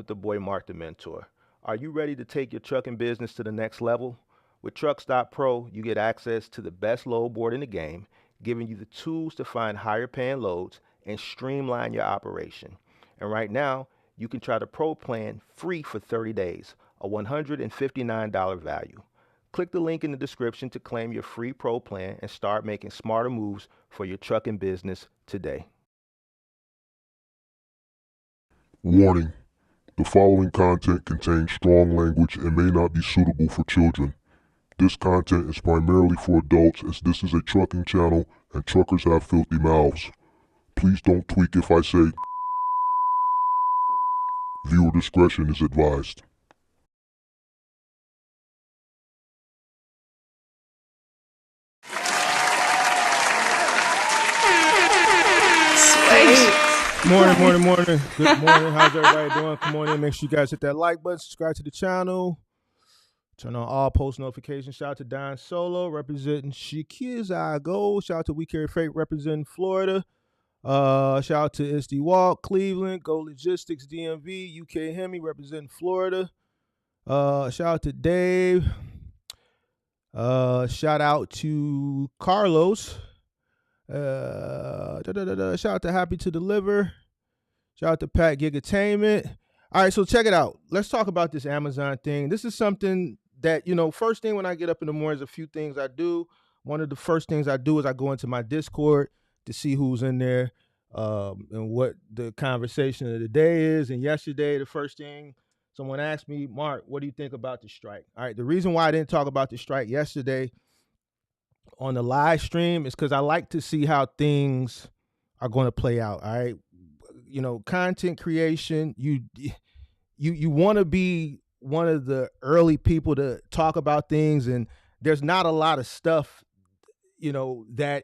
with the boy Mark the Mentor. Are you ready to take your trucking business to the next level? With Truckstop Pro, you get access to the best load board in the game, giving you the tools to find higher paying loads and streamline your operation. And right now, you can try the Pro plan free for 30 days, a $159 value. Click the link in the description to claim your free Pro plan and start making smarter moves for your trucking business today. Warning: the following content contains strong language and may not be suitable for children. This content is primarily for adults, as this is a trucking channel and truckers have filthy mouths. Please don't tweak if I say. Viewer discretion is advised. Morning. Good morning. How's everybody doing? Come on in. Make sure you guys hit that like button, subscribe to the channel, turn on all post notifications. Shout out to Don Solo representing Chicago. Shout out to We Carry Freight representing Florida. Shout out to SD Walk, Cleveland, Go Logistics, DMV, UK Hemi representing Florida. Shout out to Dave. Shout out to Carlos. Shout out to Happy to Deliver. Shout out to Pat Gigatainment. All right, so check it out. Let's talk about this Amazon thing. This is something that, first thing when I get up in the morning, there's a few things I do. One of the first things I do is I go into my Discord to see who's in there and what the conversation of the day is. And yesterday, the first thing someone asked me, Mark, what do you think about the strike? All right, the reason why I didn't talk about the strike yesterday on the live stream is because I like to see how things are going to play out. All right. Content creation, you want to be one of the early people to talk about things. And there's not a lot of stuff, that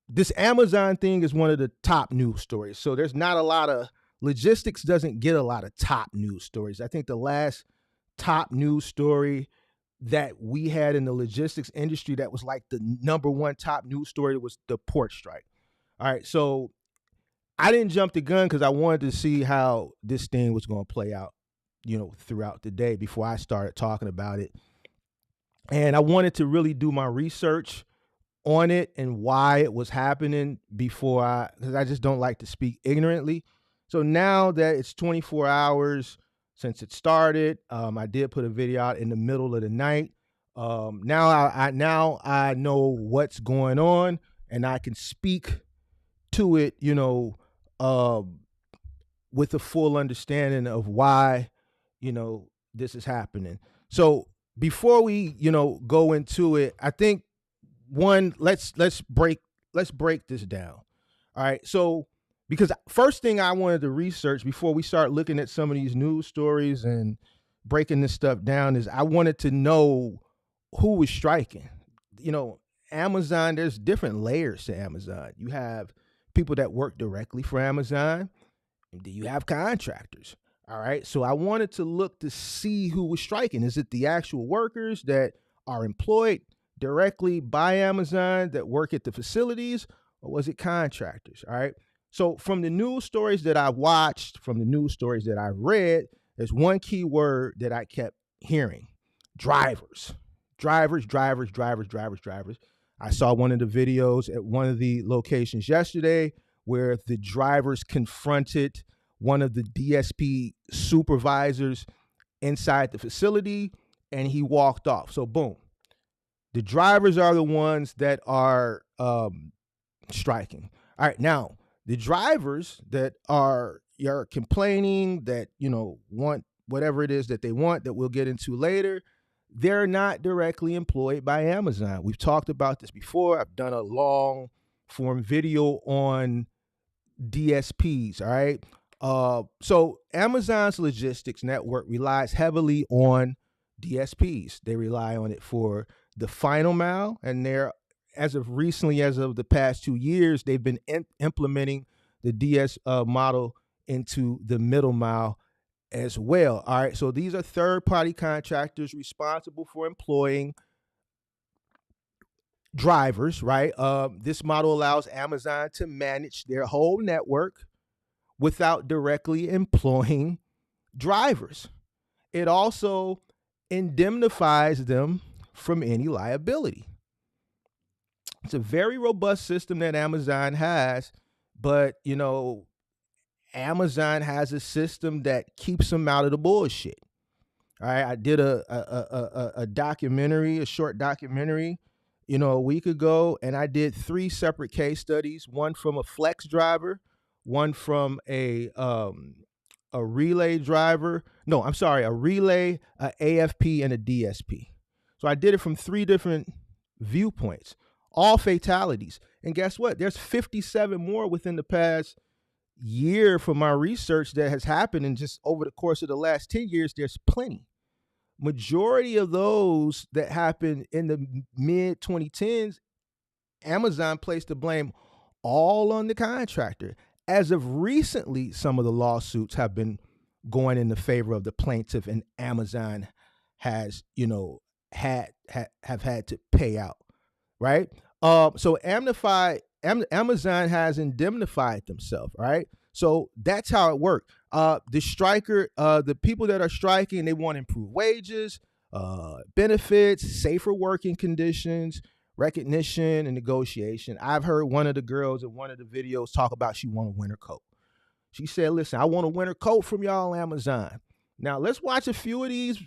this Amazon thing is one of the top news stories. So there's not a lot of logistics doesn't get a lot of top news stories. I think the last top news story that we had in the logistics industry that was like the number one top news story was the port strike. All right. So I didn't jump the gun because I wanted to see how this thing was going to play out, throughout the day before I started talking about it. And I wanted to really do my research on it and why it was happening because I just don't like to speak ignorantly. So now that it's 24 hours since it started, I did put a video out in the middle of the night. Now I know what's going on and I can speak to it, with a full understanding of why, this is happening. So before we, go into it, I think let's break this down. All right. So because first thing I wanted to research before we start looking at some of these news stories and breaking this stuff down is I wanted to know who was striking. Amazon, there's different layers to Amazon. You have people that work directly for Amazon. And then you have contractors. All right. So I wanted to look to see who was striking. Is it the actual workers that are employed directly by Amazon that work at the facilities, or was it contractors? All right. So from the news stories that I watched, from the news stories that I read, there's one key word that I kept hearing: drivers. Drivers. I saw one of the videos at one of the locations yesterday where the drivers confronted one of the DSP supervisors inside the facility and he walked off. So boom, the drivers are the ones that are striking. All right, now the drivers that are complaining that, want whatever it is that they want that we'll get into later, they're not directly employed by Amazon. We've talked about this before. I've done a long form video on DSPs. All right. So Amazon's logistics network relies heavily on DSPs. They rely on it for the final mile, and as of the past 2 years, they've been implementing the DS model into the middle mile as well. All right. So these are third-party contractors responsible for employing drivers, right? This model allows Amazon to manage their whole network without directly employing drivers. It also indemnifies them from any liability. It's a very robust system that Amazon has, but Amazon has a system that keeps them out of the bullshit. All right, I did a documentary, a short documentary, a week ago, and I did 3 separate case studies. One from a flex driver, one from a relay driver. No, I'm sorry, a relay, a AFP, and a DSP. So I did it from 3 different viewpoints, all fatalities. And guess what? There's 57 more within the past year from my research that has happened, and just over the course of the last 10 years, there's plenty. Majority of those that happened in the mid 2010s, Amazon placed the blame all on the contractor. As of recently, some of the lawsuits have been going in the favor of the plaintiff, and Amazon has, have had to pay out, right? So Amazon has indemnified themselves, right? So that's how it worked. The striker, the people that are striking, they want improved wages, benefits, safer working conditions, recognition, and negotiation. I've heard one of the girls in one of the videos talk about she want a winter coat. She said, listen, I want a winter coat from y'all, Amazon. Now, let's watch a few of these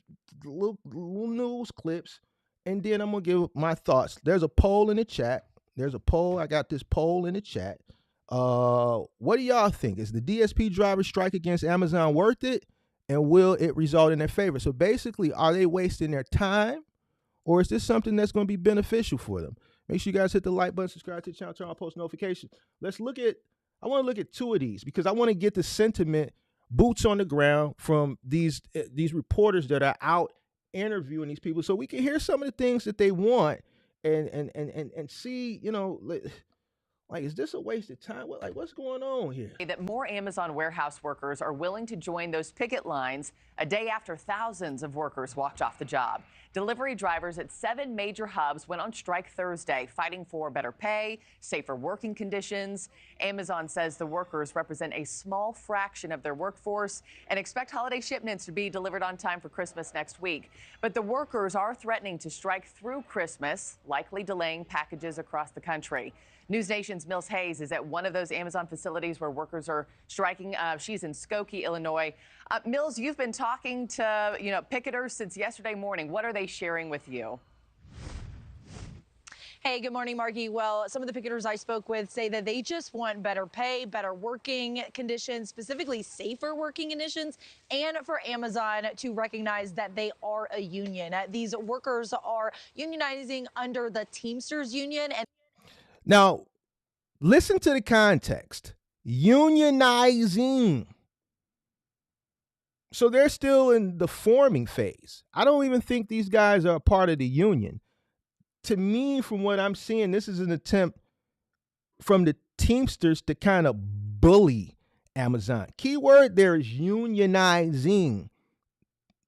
little news clips, and then I'm going to give my thoughts. There's a poll in the chat. I got this poll in the chat. What do y'all think? Is the DSP driver strike against Amazon worth it? And will it result in their favor? So basically, are they wasting their time? Or is this something that's going to be beneficial for them? Make sure you guys hit the like button, subscribe to the channel, turn on post notifications. I want to look at 2 of these because I want to get the sentiment, boots on the ground from these reporters that are out interviewing these people, so we can hear some of the things that they want and see, like, is this a waste of time? What's going on here? That more Amazon warehouse workers are willing to join those picket lines a day after thousands of workers walked off the job. Delivery drivers at 7 major hubs went on strike Thursday, fighting for better pay, safer working conditions. Amazon says the workers represent a small fraction of their workforce and expect holiday shipments to be delivered on time for Christmas next week. But the workers are threatening to strike through Christmas, likely delaying packages across the country. News Nation's Mills Hayes is at one of those Amazon facilities where workers are striking. She's in Skokie, Illinois. Mills, you've been talking to picketers since yesterday morning. What are they sharing with you? Hey, good morning, Margie. Well, some of the picketers I spoke with say that they just want better pay, better working conditions, specifically safer working conditions, and for Amazon to recognize that they are a union. These workers are unionizing under the Teamsters union. Now, listen to the context. Unionizing. So they're still in the forming phase. I don't even think these guys are a part of the union. To me, from what I'm seeing, this is an attempt from the Teamsters to kind of bully Amazon. Keyword there is unionizing.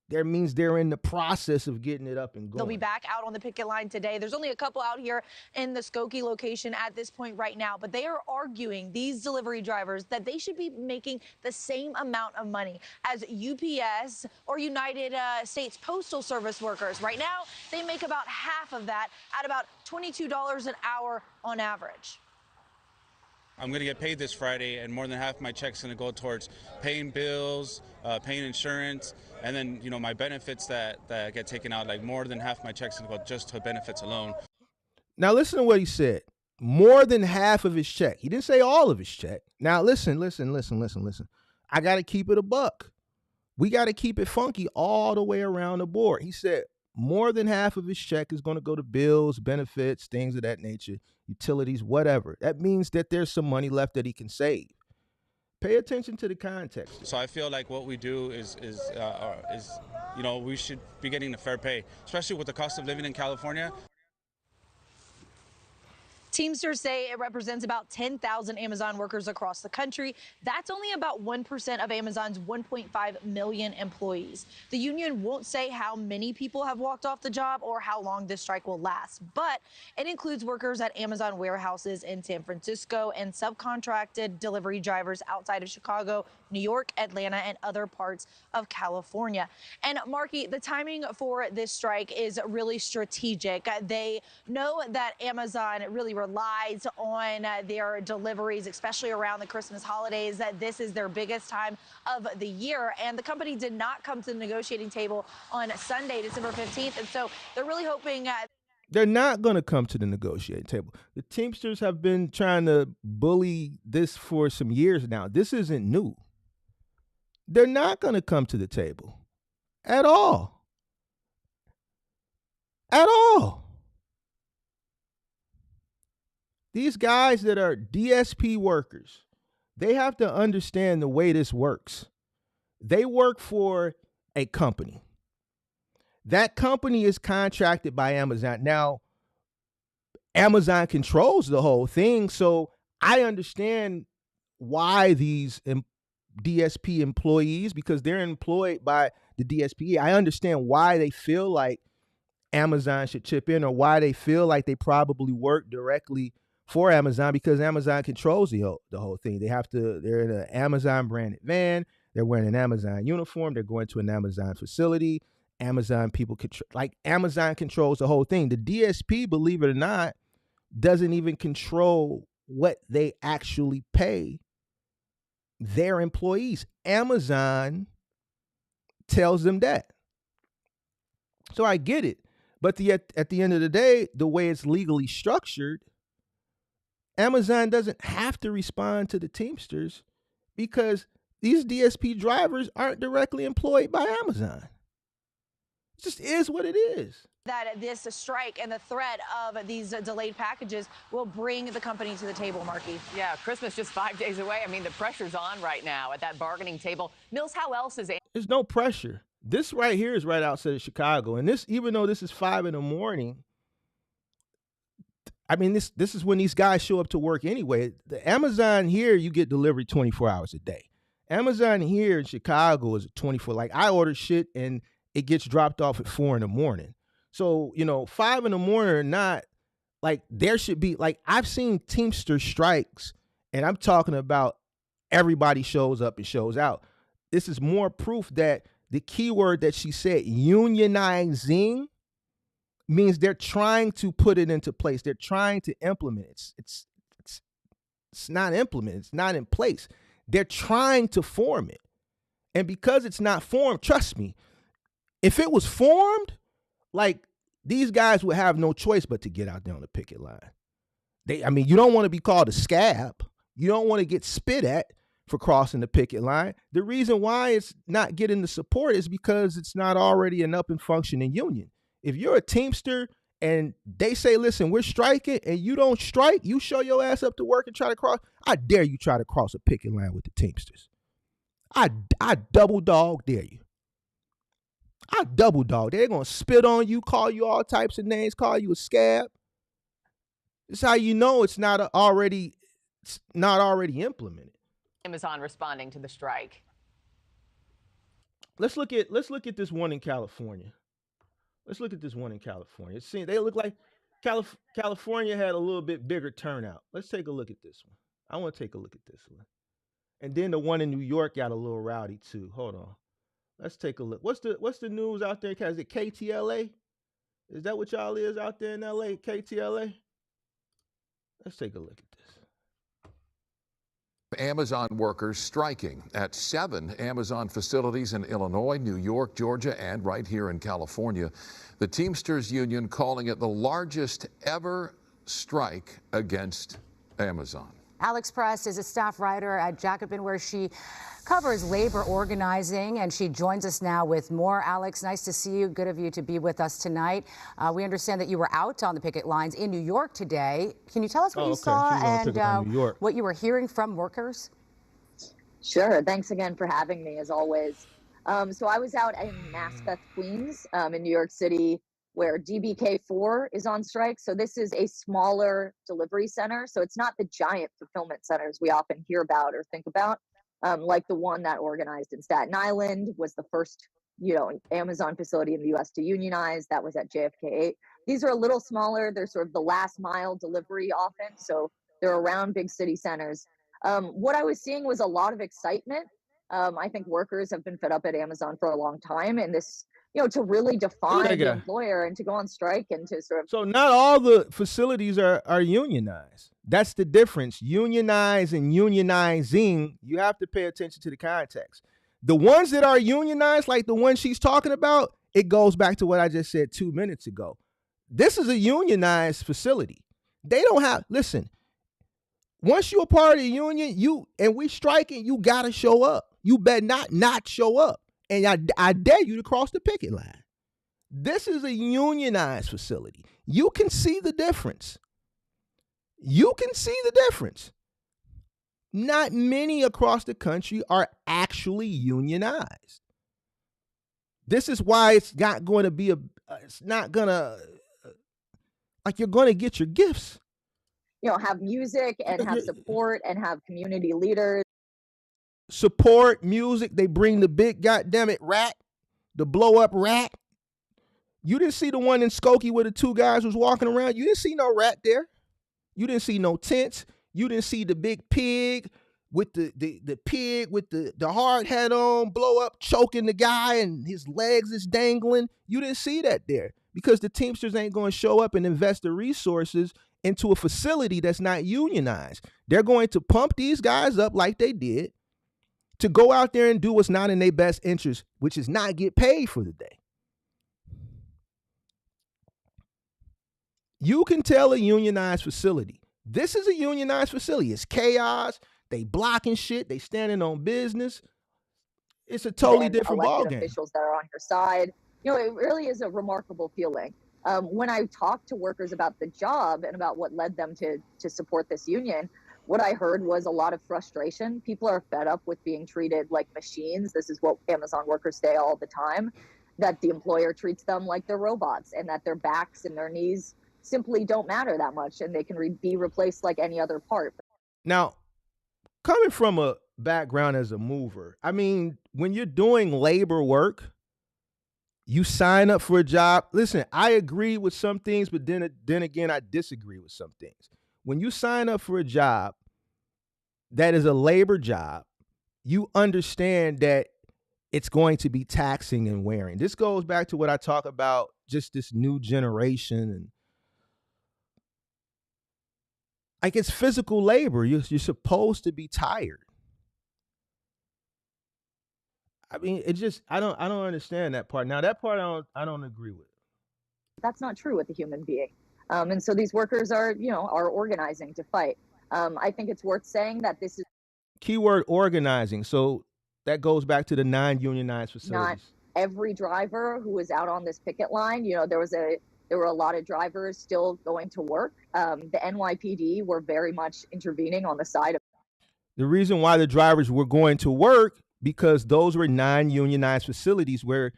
That means they're in the process of getting it up and going. They'll be back out on the picket line today. There's only a couple out here in the Skokie location at this point right now, but they are arguing, these delivery drivers, that they should be making the same amount of money as UPS or United States Postal Service workers. Right now, they make about half of that at about $22 an hour on average. I'm going to get paid this Friday, and more than half my check's going to go towards paying bills, paying insurance, and then, my benefits that get taken out. Like, more than half my check's going to go just to benefits alone. Now, listen to what he said. More than half of his check. He didn't say all of his check. Now, listen. I got to keep it a buck. We got to keep it funky all the way around the board. He said more than half of his check is going to go to bills, benefits, things of that nature, utilities, whatever. That means that there's some money left that he can save. Pay attention to the context. So I feel like what we do is we should be getting the fair pay, especially with the cost of living in California. Teamsters say it represents about 10,000 Amazon workers across the country. That's only about 1% of Amazon's 1.5 million employees. The union won't say how many people have walked off the job or how long this strike will last, but it includes workers at Amazon warehouses in San Francisco and subcontracted delivery drivers outside of Chicago, New York, Atlanta, and other parts of California. And Marky, the timing for this strike is really strategic. They know that Amazon really relies on their deliveries, especially around the Christmas holidays, that this is their biggest time of the year. And the company did not come to the negotiating table on Sunday, December 15th. And so they're really hoping they're not going to come to the negotiating table. The Teamsters have been trying to bully this for some years now. This isn't new. They're not going to come to the table at all. At all. These guys that are DSP workers, they have to understand the way this works. They work for a company. That company is contracted by Amazon. Now, Amazon controls the whole thing, so I understand why these DSP employees, because they're employed by the DSP, I understand why they feel like Amazon should chip in, or why they feel like they probably work directly for Amazon, because Amazon controls the whole thing. They're in an Amazon branded van. They're wearing an Amazon uniform. They're going to an Amazon facility. Amazon people Amazon controls the whole thing. The DSP, believe it or not, doesn't even control what they actually pay their employees. Amazon tells them that. So I get it. But at the end of the day, the way it's legally structured, Amazon doesn't have to respond to the Teamsters because these DSP drivers aren't directly employed by Amazon. It just is what it is. That this strike and the threat of these delayed packages will bring the company to the table, Marky. Yeah, Christmas just 5 days away. I mean, the pressure's on right now at that bargaining table. Mills, how else is There's no pressure. This right here is right outside of Chicago. And this, even though this is 5 a.m, I mean, this is when these guys show up to work anyway. The Amazon here, you get delivery 24 hours a day. Amazon here in Chicago is 24. Like, I order shit and it gets dropped off at 4 a.m. So, 5 a.m. or not, like, there should be, like, I've seen Teamster strikes, and I'm talking about everybody shows up and shows out. This is more proof that the key word that she said, unionizing, means they're trying to put it into place. They're trying to implement it. It's not implemented. It's not in place. They're trying to form it. And because it's not formed, trust me, if it was formed, like, these guys would have no choice but to get out there on the picket line. You don't want to be called a scab. You don't want to get spit at for crossing the picket line. The reason why it's not getting the support is because it's not already an up and functioning union. If you're a Teamster and they say, listen, we're striking, and you don't strike, you show your ass up to work and try to cross, I dare you try to cross a picket line with the Teamsters. I double dog dare you. I double dog. They're going to spit on you, call you all types of names, call you a scab. This is how you know it's not already implemented. Amazon responding to the strike? Let's look at this one in California. See, they look like California had a little bit bigger turnout. Let's take a look at this one. I want to take a look at this one. And then the one in New York got a little rowdy too. Hold on. Let's take a look. What's the news out there? Is it KTLA? Is that what y'all is out there in LA? KTLA? Let's take a look at this. Amazon workers striking at 7 Amazon facilities in Illinois, New York, Georgia, and right here in California. The Teamsters Union calling it the largest ever strike against Amazon. Alex Press is a staff writer at Jacobin, where she covers labor organizing, and she joins us now with more. Alex, nice to see you. Good of you to be with us tonight. We understand that you were out on the picket lines in New York today. Can you tell us what you saw and what you were hearing from workers? Sure. Thanks again for having me, as always. So I was out in Maspeth, Queens, in New York City where DBK4 is on strike. So this is a smaller delivery center. So it's not the giant fulfillment centers we often hear about or think about, like the one that organized in Staten Island was the first, Amazon facility in the US to unionize. That was at JFK 8. These are a little smaller. They're sort of the last mile delivery often. So they're around big city centers. What I was seeing was a lot of excitement. I think workers have been fed up at Amazon for a long time, and this, to really define the employer and to go on strike and to sort of. So not all the facilities are unionized. That's the difference. Unionize and unionizing, you have to pay attention to the context. The ones that are unionized, like the one she's talking about, it goes back to what I just said 2 minutes ago. This is a unionized facility. They don't have, listen, once you're a part of the union, and we striking, you gotta show up. You better not show up. And I dare you to cross the picket line. This is a unionized facility. You can see the difference. You can see the difference. Not many across the country are actually unionized. This is why it's not going to be it's not going to, like, you're going to get your gifts. Have music and have support and have community leaders. Support, music. They bring the big goddamn rat, the blow up rat. You didn't see the one in Skokie where the two guys was walking around. You didn't see no rat there. You didn't see no tents. You didn't see the big pig with the pig with the hard hat on, blow up, choking the guy and his legs is dangling. You didn't see that there because the Teamsters ain't going to show up and invest the resources into a facility that's not unionized. They're going to pump these guys up like they did to go out there and do what's not in their best interest, which is not get paid for the day. You can tell a unionized facility. This is a unionized facility. It's chaos. They blocking shit. They standing on business. It's a totally different ballgame. Officials that are on your side. It really is a remarkable feeling. When I talked to workers about the job and about what led them to support this union, what I heard was a lot of frustration. People are fed up with being treated like machines. This is what Amazon workers say all the time, that the employer treats them like they're robots and that their backs and their knees simply don't matter that much and they can be replaced like any other part. Now, coming from a background as a mover, I mean, when you're doing labor work, you sign up for a job. Listen, I agree with some things, but then again, I disagree with some things. When you sign up for a job that is a labor job, you understand that it's going to be taxing and wearing. This goes back to what I talk about, just this new generation. And like, it's physical labor. You're supposed to be tired. I mean, it just, I don't understand that part. Now, that part I don't agree with. That's not true with a human being. And so these workers are organizing to fight. I think it's worth saying that this is keyword organizing. So that goes back to the non-unionized facilities. Not every driver who was out on this picket line. There were a lot of drivers still going to work. The NYPD were very much intervening on the side of. The reason why the drivers were going to work, because those were non-unionized facilities where,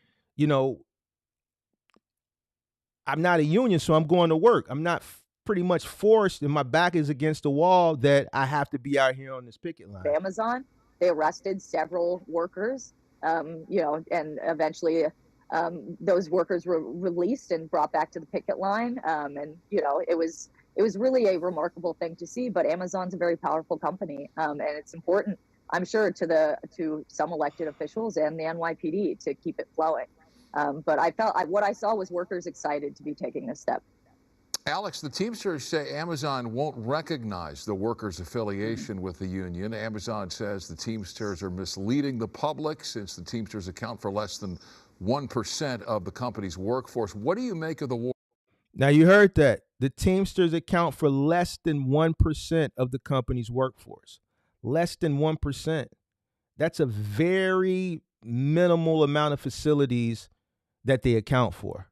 I'm not a union, so I'm going to work. I'm not pretty much forced, and my back is against the wall, that I have to be out here on this picket line. Amazon, they arrested several workers, and eventually those workers were released and brought back to the picket line. And it was really a remarkable thing to see. But Amazon's a very powerful company, and it's important, I'm sure, to some elected officials and the NYPD to keep it flowing. But what I saw was workers excited to be taking this step. Alex, the Teamsters say Amazon won't recognize the workers' affiliation with the union. Amazon says the Teamsters are misleading the public since the Teamsters account for less than 1% of the company's workforce. What do you make of the war? Now, you heard that. The Teamsters account for less than 1% of the company's workforce. Less than 1%. That's a very minimal amount of facilities that they account for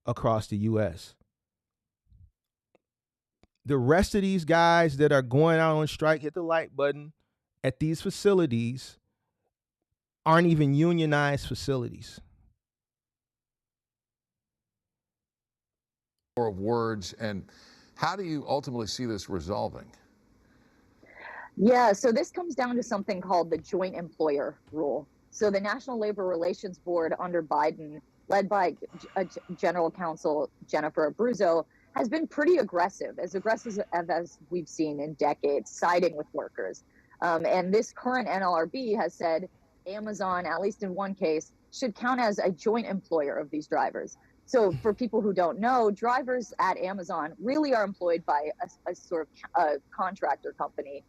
across the U.S. The rest of these guys that are going out on strike, hit the like button, at these facilities aren't even unionized facilities. of words, and how do you ultimately see this resolving? Yeah, so this comes down to something called the joint employer rule. So the National Labor Relations Board under Biden, led by General Counsel Jennifer Abruzzo, has been pretty aggressive as we've seen in decades, siding with workers. And this current NLRB has said Amazon, at least in one case, should count as a joint employer of these drivers. So for people who don't know, drivers at Amazon really are employed by a sort of a contractor company.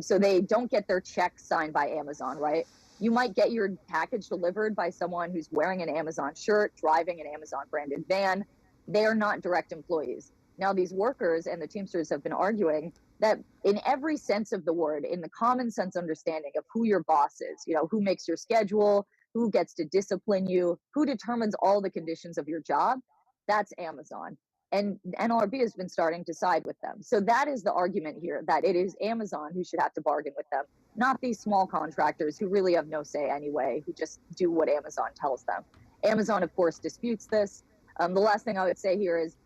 So they don't get their check signed by Amazon, right? You might get your package delivered by someone who's wearing an Amazon shirt, driving an Amazon branded van. They are not direct employees. Now, these workers and the Teamsters have been arguing that in every sense of the word, in the common sense understanding of who your boss is, you know, who makes your schedule, who gets to discipline you, who determines all the conditions of your job, that's Amazon. And NLRB has been starting to side with them. So that is the argument here, that it is Amazon who should have to bargain with them, not these small contractors who really have no say anyway, who just do what Amazon tells them. Amazon, of course, disputes this. The last thing I would say here is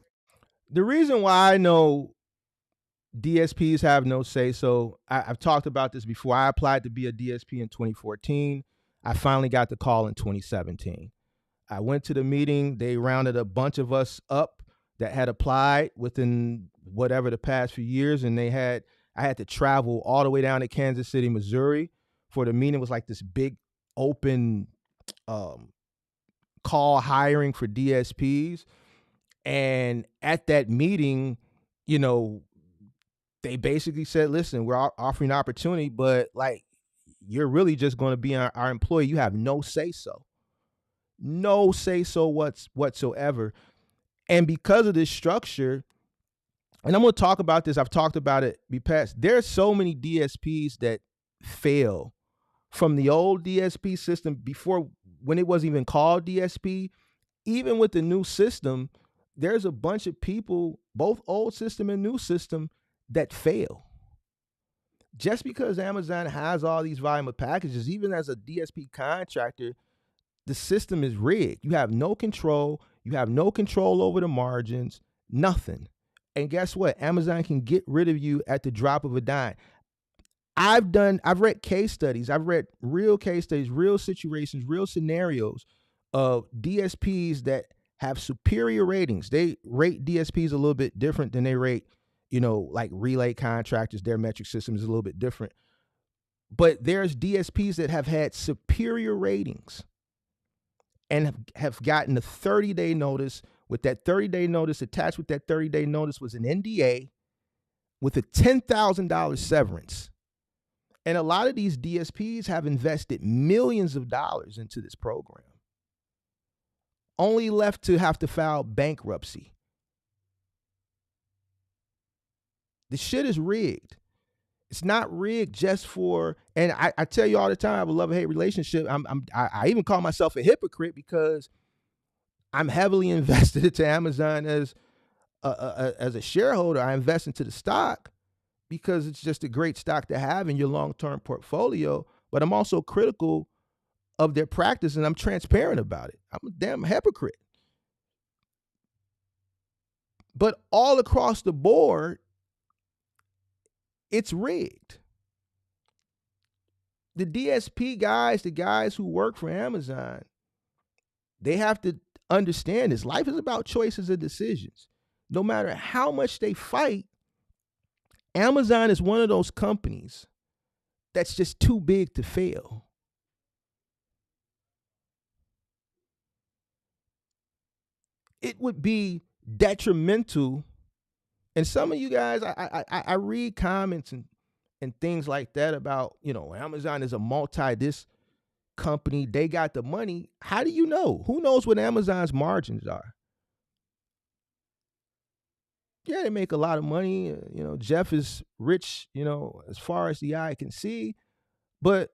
the reason why I know DSPs have no say. So I've talked about this before. I applied to be a DSP in 2014. I finally got the call in 2017. I went to the meeting. They rounded a bunch of us up that had applied within whatever the past few years. And I had to travel all the way down to Kansas City, Missouri for the meeting. It was like this big open call hiring for DSPs. And at that meeting, you know, they basically said, listen, we're offering an opportunity, but like, you're really just going to be our employee. You have no say so. No say so whatsoever. And because of this structure, and I'm going to talk about this, I've talked about it because there's so many DSPs that fail from the old DSP system before, when it wasn't even called DSP. Even with the new system, there's a bunch of people, both old system and new system, that fail. Just because Amazon has all these volume of packages, even as a DSP contractor, the system is rigged. You have no control. You have no control over the margins, nothing. And guess what? Amazon can get rid of you at the drop of a dime. I've read case studies. I've read real case studies, real situations, real scenarios of DSPs that have superior ratings. They rate DSPs a little bit different than they rate, you know, like relay contractors. Their metric system is a little bit different. But there's DSPs that have had superior ratings and have gotten a 30-day notice. With that 30-day notice, attached with that 30-day notice was an NDA with a $10,000 severance. And a lot of these DSPs have invested millions of dollars into this program, only left to have to file bankruptcy. The shit is rigged. It's not rigged just for, and I tell you all the time, I have a love-hate relationship. I even call myself a hypocrite because I'm heavily invested into Amazon as a shareholder. I invest into the stock because it's just a great stock to have in your long-term portfolio. But I'm also critical of their practice, and I'm transparent about it. I'm a damn hypocrite. But all across the board, it's rigged. The DSP guys, the guys who work for Amazon, they have to understand this. Life is about choices and decisions. No matter how much they fight, Amazon is one of those companies that's just too big to fail. It would be detrimental. And some of you guys, I read comments and things like that about, you know, Amazon is a this company, they got the money. How do you know? Who knows what Amazon's margins are? Yeah, they make a lot of money. You know, Jeff is rich, you know, as far as the eye can see. But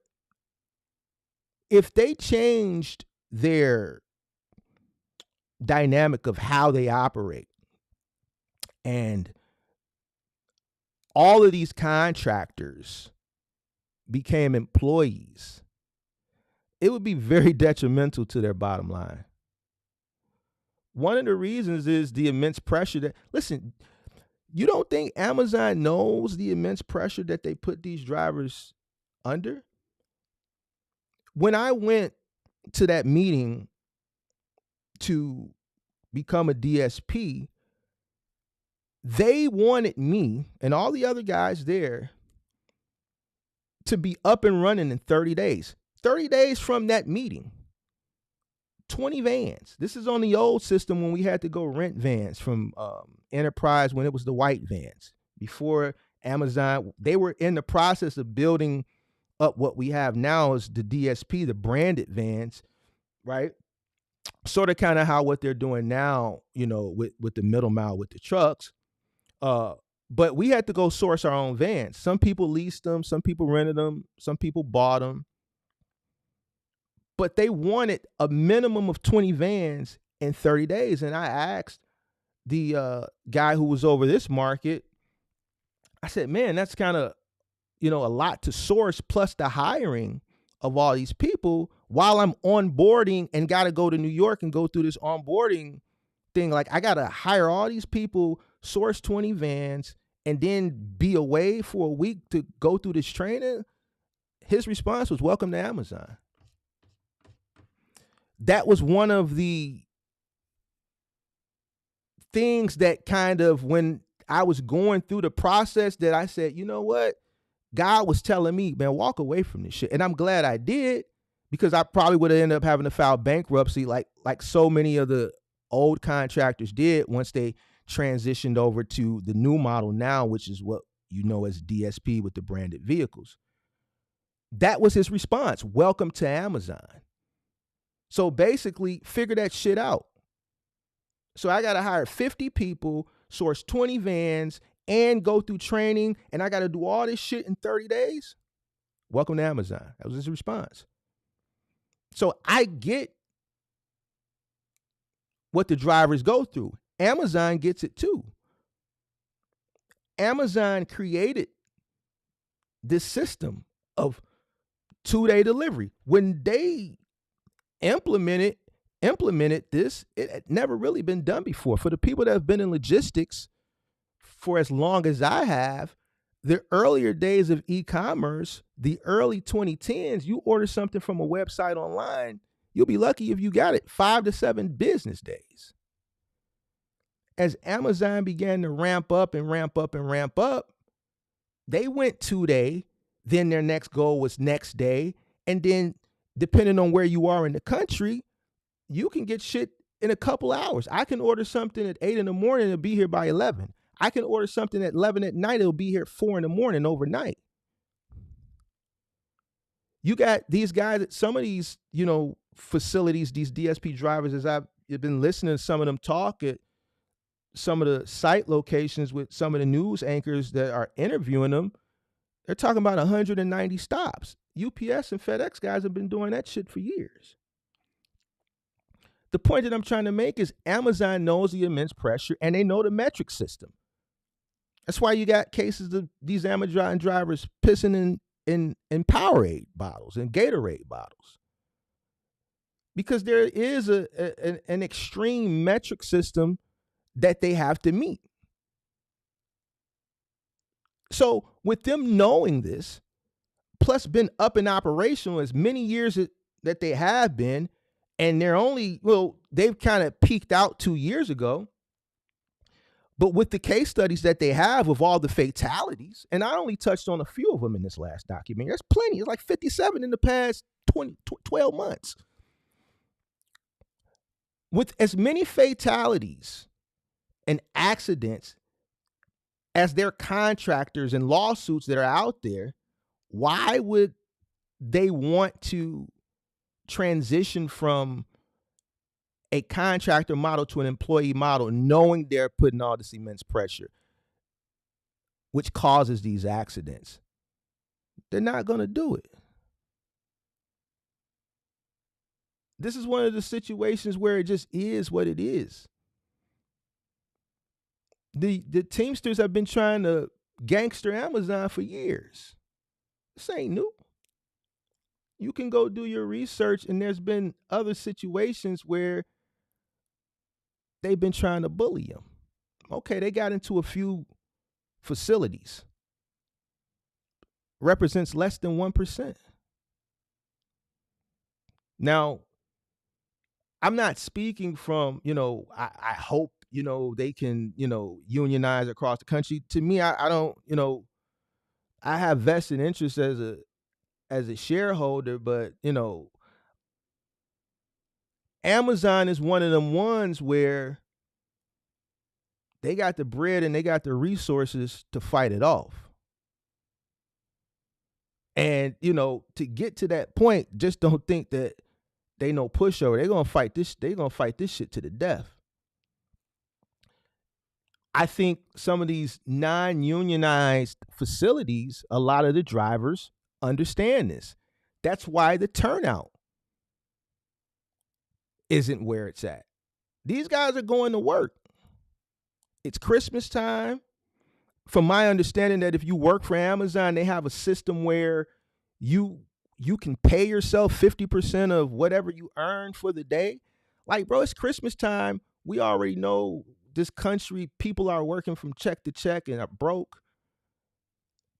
if they changed their dynamic of how they operate, and all of these contractors became employees, it would be very detrimental to their bottom line. One of the reasons is the immense pressure that, listen, you don't think Amazon knows the immense pressure that they put these drivers under? When I went to that meeting to become a DSP, they wanted me and all the other guys there to be up and running in 30 days. 30 days from that meeting. 20 vans. This is on the old system when we had to go rent vans from Enterprise, when it was the white vans. Before Amazon, they were in the process of building up what we have now is the DSP, the branded vans, right? Sort of kind of how what they're doing now, you know, with the middle mile with the trucks. But we had to go source our own vans. Some people leased them, some people rented them, some people bought them. But they wanted a minimum of 20 vans in 30 days. And I asked the guy who was over this market, I said, man, that's kind of, you know, a lot to source, plus the hiring of all these people while I'm onboarding and got to go to New York and go through this onboarding thing. Like, I got to hire all these people, source 20 vans, and then be away for a week to go through this training. His response was, welcome to Amazon. That was one of the things that kind of, when I was going through the process, that I said, you know what? God was telling me, man, walk away from this shit. And I'm glad I did, because I probably would have ended up having to file bankruptcy like so many of the old contractors did once they transitioned over to the new model now, which is what you know as DSP with the branded vehicles. That was his response. Welcome to Amazon. So basically, figure that shit out. So I got to hire 50 people, source 20 vans, and go through training, and I got to do all this shit in 30 days? Welcome to Amazon. That was his response. So I get what the drivers go through. Amazon gets it too. Amazon created this system of 2-day delivery. When they implemented this, it had never really been done before. For the people that have been in logistics for as long as I have, the earlier days of e-commerce, the early 2010s, you order something from a website online, you'll be lucky if you got it 5 to 7 business days. As Amazon began to ramp up and ramp up and ramp up, they went 2-day, then their next goal was next day, and then depending on where you are in the country, you can get shit in a couple hours. I can order something at 8 in the morning and it'll be here by 11. I can order something at 11 at night, it'll be here at 4 in the morning overnight. You got these guys at some of these, you know, facilities, these DSP drivers, as I've been listening to some of them talk at some of the site locations with some of the news anchors that are interviewing them, they're talking about 190 stops. UPS and FedEx guys have been doing that shit for years. The point that I'm trying to make is Amazon knows the immense pressure and they know the metric system. That's why you got cases of these Amazon drivers pissing in Powerade bottles and Gatorade bottles. Because there is an extreme metric system that they have to meet. So with them knowing this, plus been up and operational as many years that they have been, and they're only, well, they've kind of peaked out 2 years ago. But with the case studies that they have of all the fatalities, and I only touched on a few of them in this last document. There's plenty. It's like 57 in the past 12 months. With as many fatalities and accidents as their contractors and lawsuits that are out there, why would they want to transition from a contractor model to an employee model, knowing they're putting all this immense pressure, which causes these accidents? They're not going to do it. This is one of the situations where it just is what it is. The Teamsters have been trying to gangster Amazon for years. This ain't new. You can go do your research, and there's been other situations where they've been trying to bully them. Okay, they got into a few facilities. Represents less than 1%. Now, I'm not speaking from, I hope, they can, unionize across the country. To me, I don't, I have vested interest as a shareholder, but, Amazon is one of them ones where they got the bread and they got the resources to fight it off. And, to get to that point, just don't think that they no pushover. They're gonna fight this, shit to the death. I think some of these non-unionized facilities, a lot of the drivers understand this. That's why the turnout isn't where it's at. These guys are going to work. It's Christmas time. From my understanding, that if you work for Amazon, they have a system where you can pay yourself 50% of whatever you earn for the day. Like, bro, it's Christmas time. We already know this country, people are working from check to check and are broke.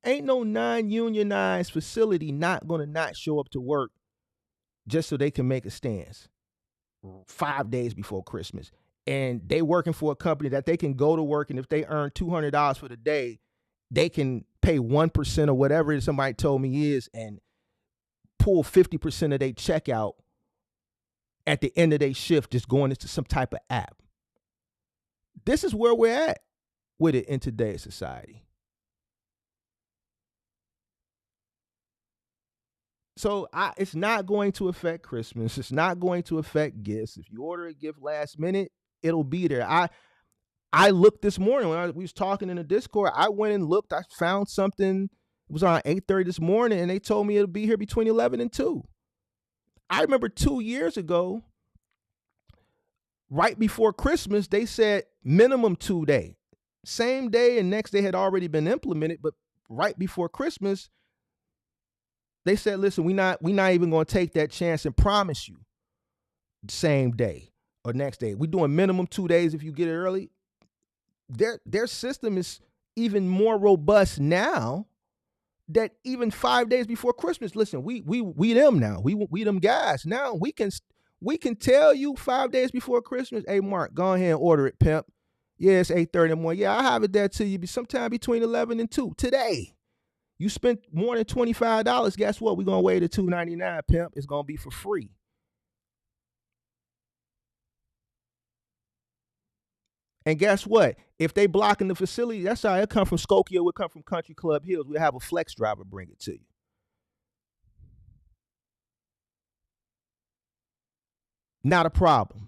Ain't no non-unionized facility not gonna not show up to work just so they can make a stance 5 days before Christmas. And they working for a company that they can go to work, and if they earn $200 for the day, they can pay 1% or whatever somebody told me is, and pull 50% of their checkout at the end of their shift, just going into some type of app. This is where we're at with it in today's society. So it's not going to affect Christmas. It's not going to affect gifts. If you order a gift last minute, it'll be there. I looked this morning when we was talking in the Discord. I went and looked. I found something. It was on 8:30 this morning, and they told me it'll be here between 11 and 2. I remember 2 years ago, right before Christmas, they said minimum 2 day. Same day and next day had already been implemented, but right before Christmas, they said, listen, we not even going to take that chance and promise you same day or next day. We're doing minimum 2 days if you get it early. Their system is even more robust now, that even 5 days before Christmas, listen, we them now. We them guys. Now we can tell you 5 days before Christmas, hey Mark, go ahead and order it, pimp. Yeah, it's 8:30 in the morning. Yeah, I have it there to you sometime between 11 and 2 today. You spent more than $25. Guess what? We're gonna wait to $2.99, pimp. It's gonna be for free. And guess what? If they blocking the facility, that's all right. It come from Skokie, it would come from Country Club Hills. We'll have a flex driver bring it to you. Not a problem.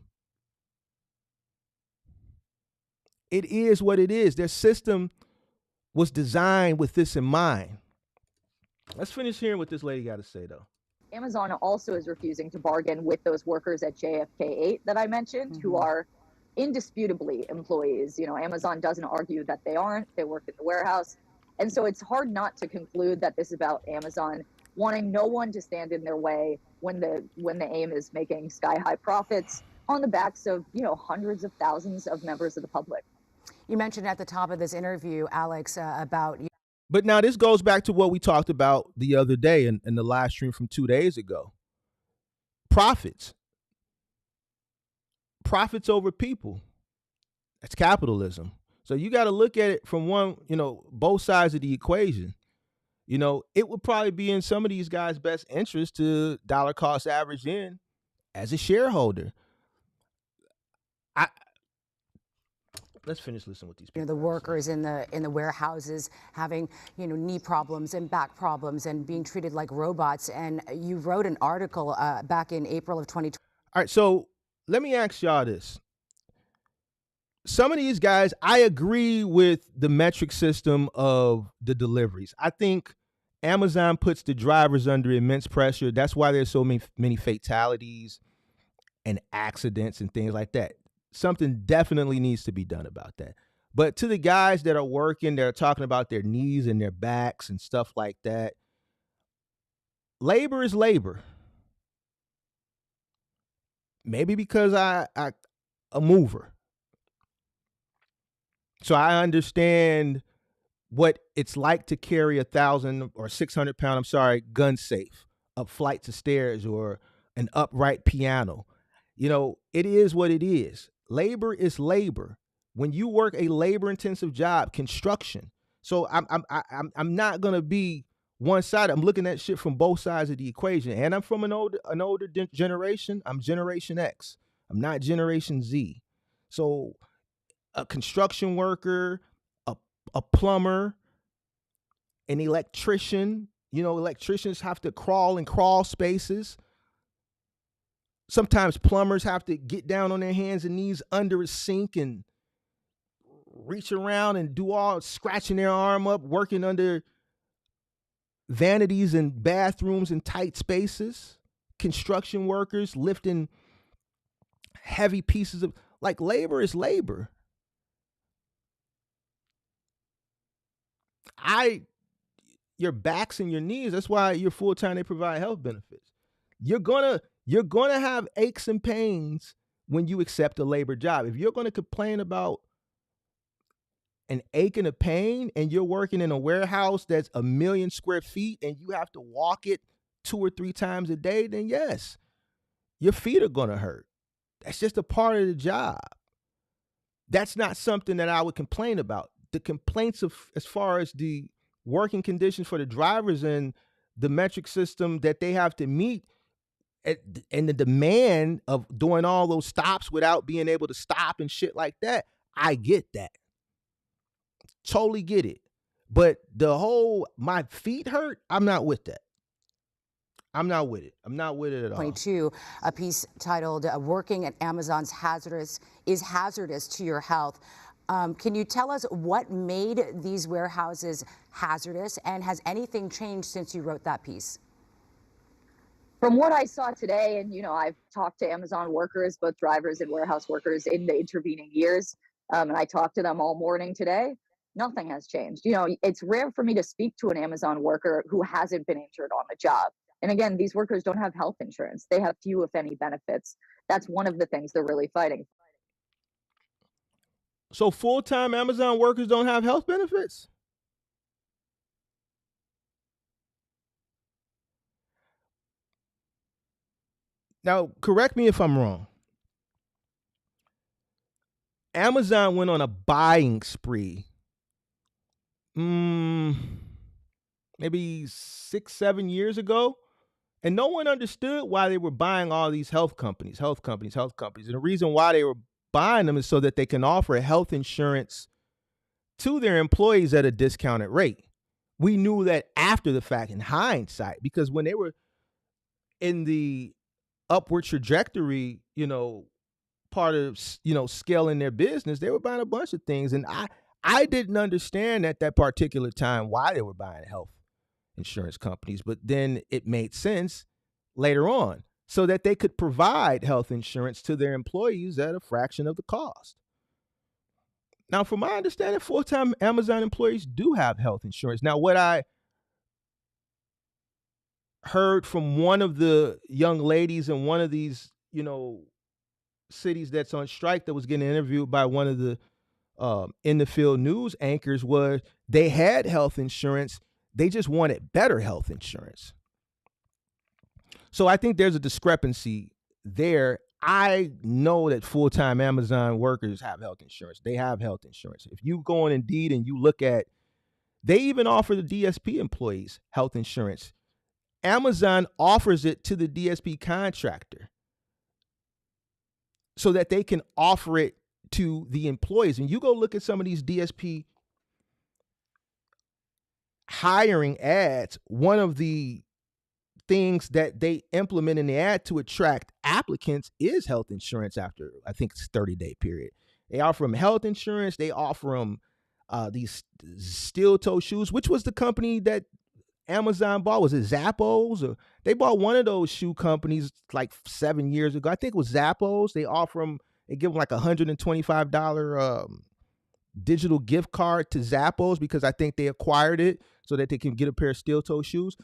It is what it is. Their system was designed with this in mind. Let's finish hearing what this lady got to say, though. Amazon also is refusing to bargain with those workers at JFK 8 that I mentioned, who are indisputably employees. Amazon doesn't argue that they aren't. They work in the warehouse. And so it's hard not to conclude that this is about Amazon wanting no one to stand in their way when the aim is making sky-high profits on the backs of, hundreds of thousands of members of the public. You mentioned at the top of this interview, Alex, about... But now this goes back to what we talked about the other day in the live stream from 2 days ago. Profits over people. That's capitalism. So you got to look at it from both sides of the equation. It would probably be in some of these guys' best interest to dollar cost average in as a shareholder. Let's finish listening with these people. The workers in the warehouses having, knee problems and back problems and being treated like robots. And you wrote an article back in April of 2020. All right, so let me ask y'all this. Some of these guys, I agree with the metric system of the deliveries. I think Amazon puts the drivers under immense pressure. That's why there's so many fatalities and accidents and things like that. Something definitely needs to be done about that. But to the guys that are working, they're talking about their knees and their backs and stuff like that. Labor is labor. Maybe because I'm a mover. So I understand what it's like to carry 1,000 or 600 pound, gun safe up flights of stairs or an upright piano. It is what it is. Labor is labor. When you work a labor intensive job, construction. So I'm not gonna be one sided. I'm looking at shit from both sides of the equation. And I'm from an older generation. I'm Generation X. I'm not Generation Z. So a construction worker, a plumber, an electrician. Electricians have to crawl in crawl spaces. Sometimes plumbers have to get down on their hands and knees under a sink and reach around and do all scratching their arm up, working under vanities and bathrooms and tight spaces. Construction workers lifting heavy pieces of, labor is labor. Your backs and your knees, that's why you're full-time, they provide health benefits. You're gonna have aches and pains when you accept a labor job. If you're gonna complain about an ache and a pain and you're working in a warehouse that's 1 million square feet and you have to walk it 2 or 3 times a day, then yes, your feet are gonna hurt. That's just a part of the job. That's not something that I would complain about. The complaints of, as far as the working conditions for the drivers and the metric system that they have to meet, and the demand of doing all those stops without being able to stop and shit like that, I get that. Totally get it. But the whole my feet hurt, I'm not with that. I'm not with it. I'm not with it at all. 22, a piece titled "Working at Amazon's hazardous to your health." Can you tell us what made these warehouses hazardous, and has anything changed since you wrote that piece? From what I saw today, and I've talked to Amazon workers, both drivers and warehouse workers, in the intervening years, and I talked to them all morning today, nothing has changed. It's rare for me to speak to an Amazon worker who hasn't been injured on the job. And again, these workers don't have health insurance. They have few, if any, benefits. That's one of the things they're really fighting. So full-time Amazon workers don't have health benefits? Now, correct me if I'm wrong. Amazon went on a buying spree maybe 6-7 years ago, and no one understood why they were buying all these health companies. And the reason why they were buying them is so that they can offer health insurance to their employees at a discounted rate. We knew that after the fact, in hindsight, because when they were in the upward trajectory, part of, scaling their business, they were buying a bunch of things. And I didn't understand at that particular time why they were buying health insurance companies, but then it made sense later on, so that they could provide health insurance to their employees at a fraction of the cost. Now, from my understanding, full-time Amazon employees do have health insurance. Now, what I heard from one of the young ladies in one of these, cities that's on strike that was getting interviewed by one of the in the field news anchors was they had health insurance. They just wanted better health insurance. So I think there's a discrepancy there. I know that full-time Amazon workers have health insurance. They have health insurance. If you go on Indeed and you look at, they even offer the DSP employees health insurance. Amazon offers it to the DSP contractor so that they can offer it to the employees. And you go look at some of these DSP hiring ads, one of the things that they implement in the ad to attract applicants is health insurance after, I think it's 30-day period. They offer them health insurance. They offer them these steel-toe shoes, which was the company that Amazon bought. Was it Zappos? Or they bought one of those shoe companies like 7 years ago. I think it was Zappos. They offer them, they give them like $125 digital gift card to Zappos because I think they acquired it so that they can get a pair of steel-toe shoes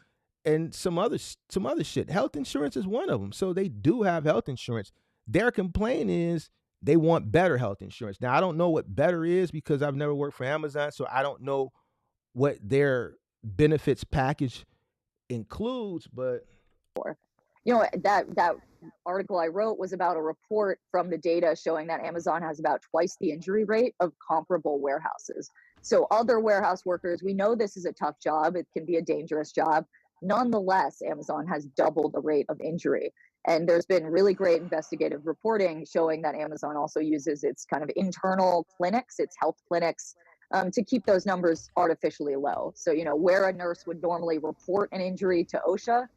and some other shit. Health insurance is one of them. So they do have health insurance. Their complaint is they want better health insurance. Now, I don't know what better is because I've never worked for Amazon, so I don't know what their benefits package includes, but you know, that article I wrote was about a report from the data showing that Amazon has about twice the injury rate of comparable warehouses. So other warehouse workers, we know this is a tough job. It can be a dangerous job. Nonetheless, Amazon has doubled the rate of injury. And there's been really great investigative reporting showing that Amazon also uses its kind of internal clinics, its health clinics, to keep those numbers artificially low. So, you know, where a nurse would normally report an injury to OSHA,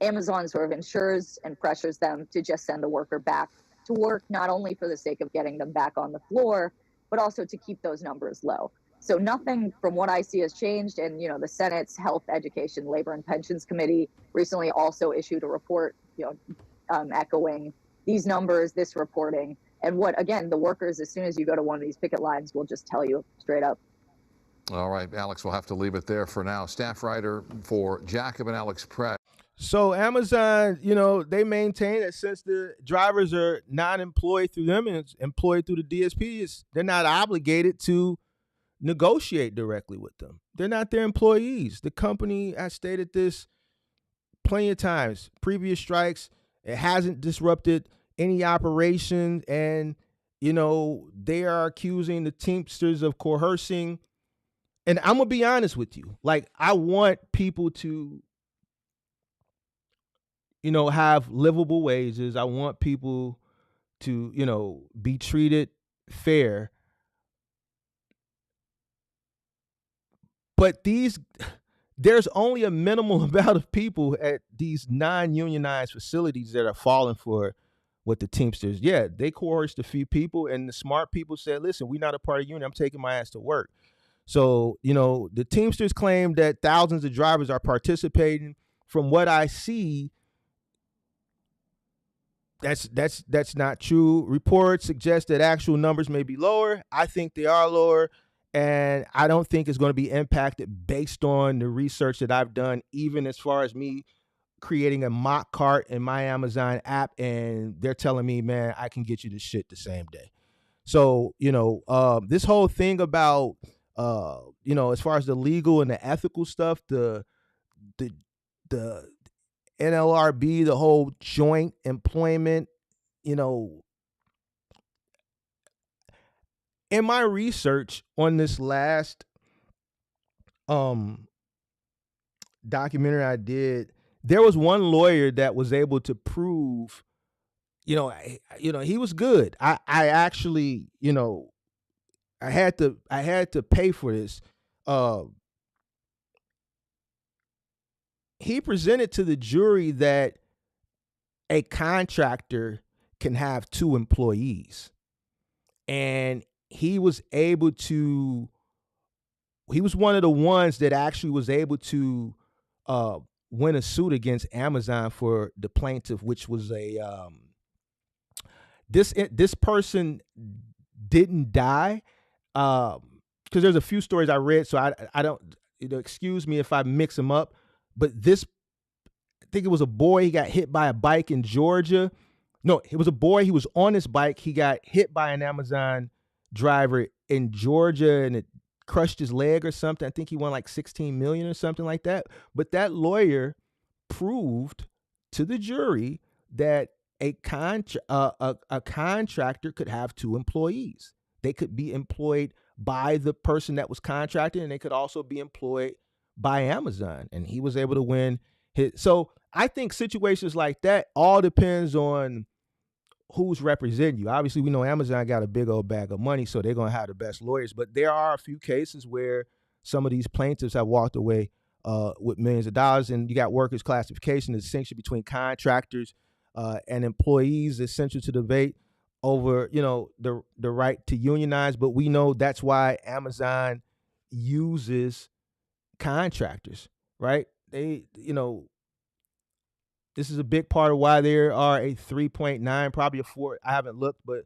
Amazon sort of ensures and pressures them to just send the worker back to work, not only for the sake of getting them back on the floor, but also to keep those numbers low. So nothing from what I see has changed. And, you know, the Senate's Health, Education, Labor, and Pensions Committee recently also issued a report, you know, echoing these numbers, this reporting. And what, again, the workers, as soon as you go to one of these picket lines, will just tell you straight up. All right, Alex, we'll have to leave it there for now. Staff writer for Jacob and Alex Press. So Amazon, you know, they maintain that since the drivers are not employed through them and it's employed through the DSPs, they're not obligated to negotiate directly with them. They're not their employees. The company has stated this plenty of times. Previous strikes, it hasn't disrupted any operation, and, you know, they are accusing the Teamsters of coercing. And I'm gonna be honest with you. Like, I want people to, you know, have livable wages. I want people to, you know, be treated fair. But there's only a minimal amount of people at these non-unionized facilities that are falling for what the Teamsters. Yeah, they coerced a few people, and the smart people said, listen, we're not a part of union. I'm taking my ass to work. So, you know, the Teamsters claim that thousands of drivers are participating. From what I see, that's not true. Reports suggest that actual numbers may be lower. I think they are lower, and I don't think it's going to be impacted based on the research that I've done, even as far as me creating a mock cart in my Amazon app, and they're telling me, man, I can get you the shit the same day. So, you know, this whole thing about, you know, as far as the legal and the ethical stuff, the NLRB, the whole joint employment, you know, in my research on this last documentary I did, there was one lawyer that was able to prove, you know, he was good. I actually, you know, I had to pay for this. He presented to the jury that a contractor can have 2 employees. And he was able to, he was one of the ones that actually was able to win a suit against Amazon for the plaintiff, which was a, this person didn't die. Because there's a few stories I read, so I don't, you know, excuse me if I mix them up. But this, I think it was a boy, he got hit by a bike in Georgia. No, it was a boy, he was on his bike, he got hit by an Amazon driver in Georgia, and it crushed his leg or something. I think he won like 16 million or something like that. But that lawyer proved to the jury that a contractor could have 2 employees. They could be employed by the person that was contracted, and they could also be employed by Amazon. And he was able to win his. So I think situations like that all depends on who's representing you. Obviously, we know Amazon got a big old bag of money, so they're going to have the best lawyers. But there are a few cases where some of these plaintiffs have walked away with millions of dollars. And you got workers' classification, the distinction between contractors and employees is central to debate over, you know, the right to unionize. But we know that's why Amazon uses contractors, right? They, you know, this is a big part of why there are a 3.9, probably a 4, I haven't looked, but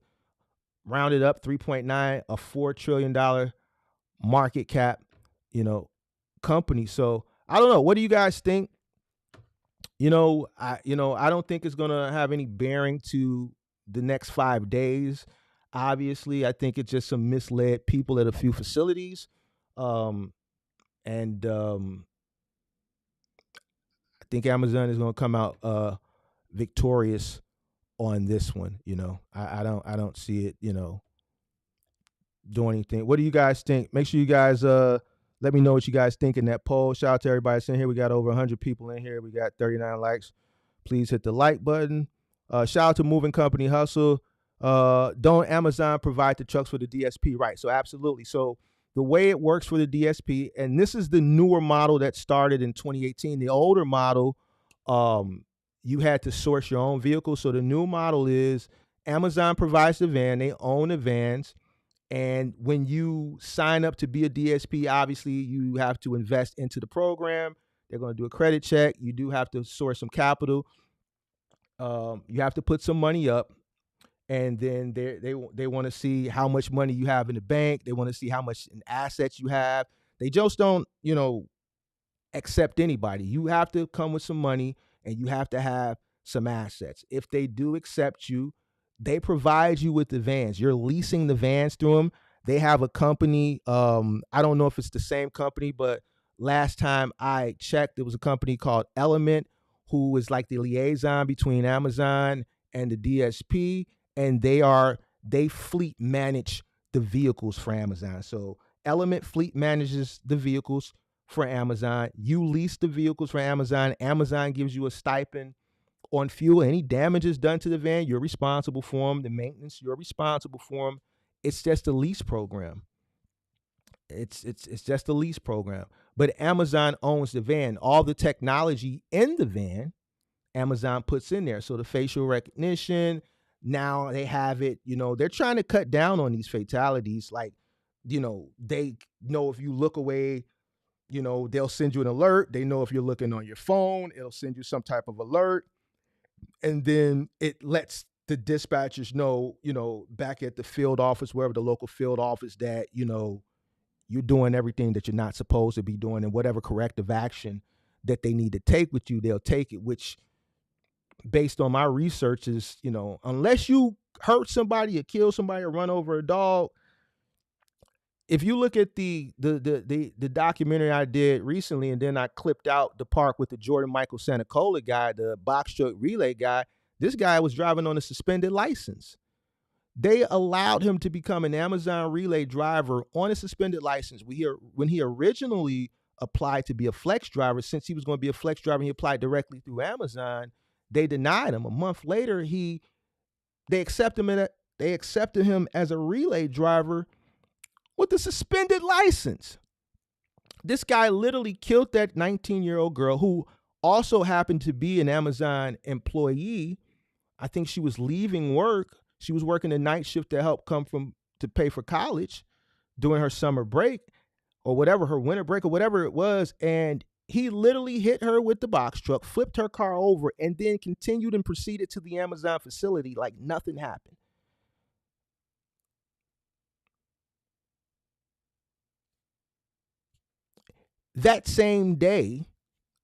rounded up 3.9, a $4 trillion market cap, you know, company. So I don't know. What do you guys think? I don't think it's going to have any bearing to the next 5 days. obviously. I think it's just some misled people at a few facilities. And I think Amazon is going to come out victorious on this one. I don't see it, doing anything. What do you guys think? Make sure you guys let me know what you guys think in that poll. Shout out to everybody that's in here. We got over 100 people in here. We got 39 likes. Please hit the like button. Shout out to Moving Company Hustle. Don't Amazon provide the trucks for the DSP? Right. So absolutely. So the way it works for the DSP, and this is the newer model that started in 2018. The older model, you had to source your own vehicle. So the new model is Amazon provides the van. They own the vans. And when you sign up to be a DSP, obviously you have to invest into the program. They're going to do a credit check. You do have to source some capital. You have to put some money up. And then they want to see how much money you have in the bank. They want to see how much in assets you have. They just don't, accept anybody. You have to come with some money and you have to have some assets. If they do accept you, they provide you with the vans. You're leasing the vans through them. They have a company. I don't know if it's the same company, but last time I checked, it was a company called Element, who is like the liaison between Amazon and the DSP. And they fleet manage the vehicles for Amazon. So Element fleet manages the vehicles for Amazon. You lease the vehicles for Amazon. Amazon gives you a stipend on fuel. Any damages done to the van, you're responsible for them. The maintenance, you're responsible for them. It's just a lease program. It's just a lease program. But Amazon owns the van. All the technology in the van, Amazon puts in there. So the facial recognition, now they have it, they're trying to cut down on these fatalities. Like, they know if you look away, they'll send you an alert. They know if you're looking on your phone, it'll send you some type of alert. And then it lets the dispatchers know, back at the field office, wherever the local field office, that, you're doing everything that you're not supposed to be doing, and whatever corrective action that they need to take with you, they'll take it, which, based on my research, is, unless you hurt somebody or kill somebody or run over a dog. If you look at the documentary I did recently, and then I clipped out the part with the Jordan Michael Santacola guy, the box truck relay guy, this guy was driving on a suspended license. They allowed him to become an Amazon relay driver on a suspended license. When he originally applied to be a flex driver, since he was going to be a flex driver, he applied directly through Amazon. They denied him. A month later, they accepted him as a relay driver with a suspended license. This guy literally killed that 19-year-old girl, who also happened to be an Amazon employee. I think she was leaving work. She was working a night shift to help to pay for college during her summer break or whatever, her winter break or whatever it was. And he literally hit her with the box truck, flipped her car over, and then continued and proceeded to the Amazon facility like nothing happened. That same day,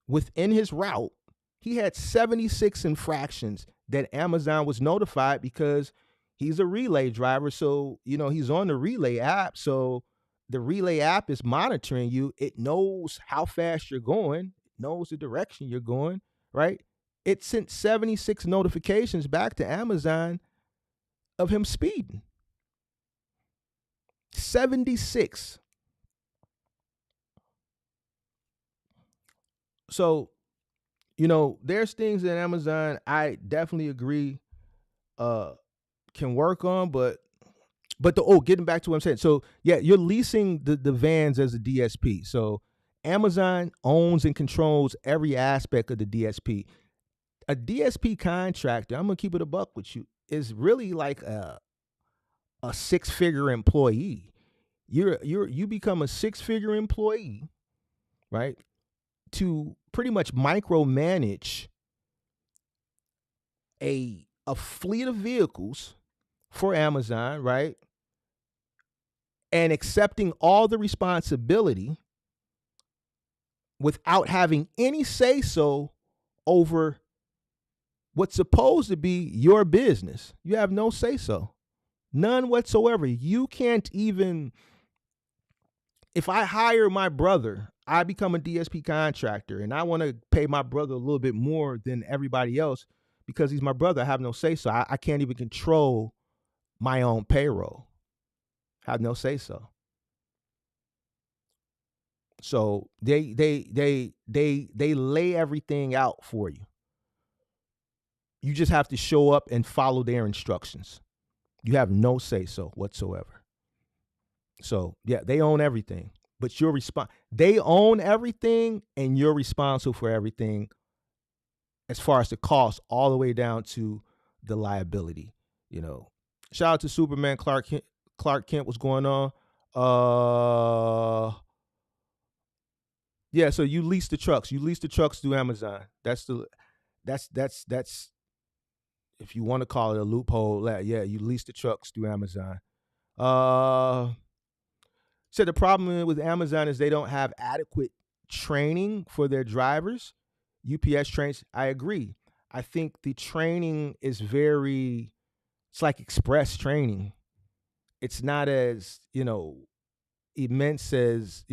within his route, he had 76 infractions that Amazon was notified, because he's a relay driver. So, he's on the relay app. So the relay app is monitoring you. It knows how fast you're going, it knows the direction you're going, right? It sent 76 notifications back to Amazon of him speeding. 76. So, there's things that Amazon, I definitely agree, can work on, but getting back to what I'm saying. So yeah, you're leasing the vans as a DSP. So Amazon owns and controls every aspect of the DSP. A DSP contractor, I'm gonna keep it a buck with you, is really like a six-figure employee. You become a six-figure employee, right, to pretty much micromanage a fleet of vehicles for Amazon, right? And accepting all the responsibility without having any say-so over what's supposed to be your business. You have no say-so. None whatsoever. You can't even, if I hire my brother, I become a DSP contractor and I want to pay my brother a little bit more than everybody else because he's my brother. I have no say so. I can't even control my own payroll. I have no say so. So they lay everything out for you. You just have to show up and follow their instructions. You have no say so whatsoever. So yeah, they own everything, but they own everything, and you're responsible for everything, as far as the cost, all the way down to the liability. You know, shout out to Superman Clark Kent. What's going on? Yeah. So you lease the trucks. You lease the trucks through Amazon. That's if you want to call it a loophole. Yeah, you lease the trucks through Amazon. So the problem with Amazon is they don't have adequate training for their drivers. UPS trains, I agree. I think the training is it's like express training. It's not as, immense as,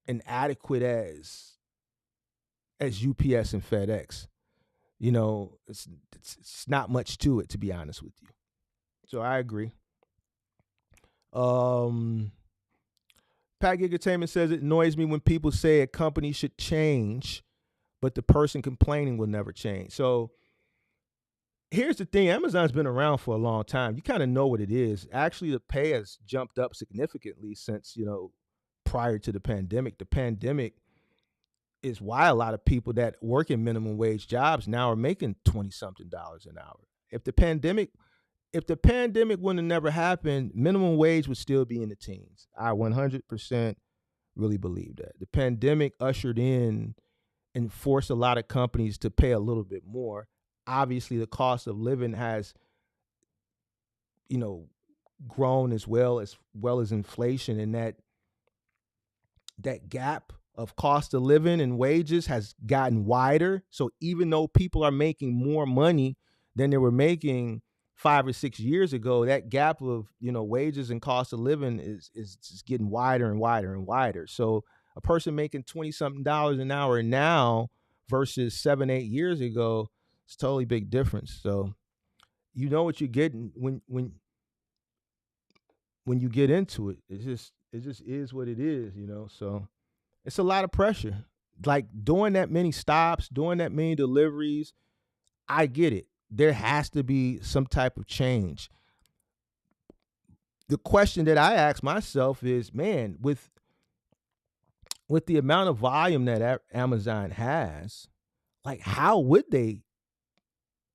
and adequate as UPS and FedEx. It's not much to it, to be honest with you. So I agree. Pat Gigatamon says it annoys me when people say a company should change, but the person complaining will never change. So here's the thing. Amazon's been around for a long time. You kind of know what it is. Actually, the pay has jumped up significantly since, prior to the pandemic. The pandemic is why a lot of people that work in minimum wage jobs now are making $20-something an hour. If the pandemic wouldn't have never happened, minimum wage would still be in the teens. I 100% really believe that. The pandemic ushered in and forced a lot of companies to pay a little bit more. Obviously, the cost of living has, grown as well as inflation, and that gap of cost of living and wages has gotten wider. So even though people are making more money than they were making 5 or 6 years ago, that gap of, wages and cost of living is just getting wider and wider and wider. So a person making $20-something an hour now versus 7-8 years ago, it's a totally big difference. So you know what you're getting when you get into it. It just is what it is, So it's a lot of pressure. Like doing that many stops, doing that many deliveries, I get it. There has to be some type of change. The question that I ask myself is, man, with the amount of volume that Amazon has, like how would they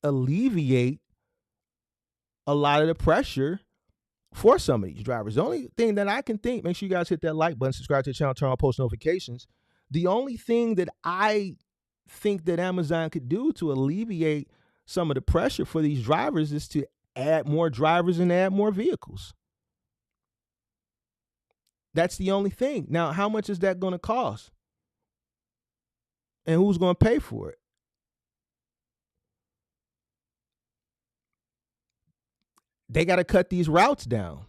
alleviate a lot of the pressure for some of these drivers? The only thing that I can think, make sure you guys hit that like button, subscribe to the channel, turn on post notifications. The only thing that I think that Amazon could do to alleviate some of the pressure for these drivers is to add more drivers and add more vehicles. That's the only thing. Now, how much is that going to cost? And who's going to pay for it? They got to cut these routes down.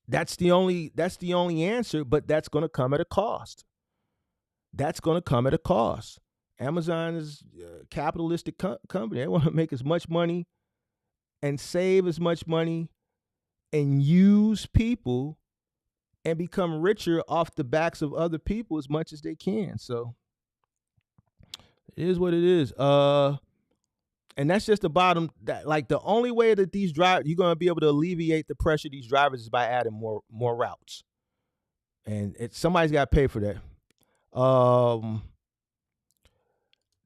That's the only answer, but that's going to come at a cost. That's going to come at a cost. Amazon is a capitalistic company. They want to make as much money and save as much money and use people and become richer off the backs of other people as much as they can. So it is what it is. And that's just the bottom. Like the only way that these drivers, you're going to be able to alleviate the pressure of these drivers is by adding more routes. And somebody's got to pay for that.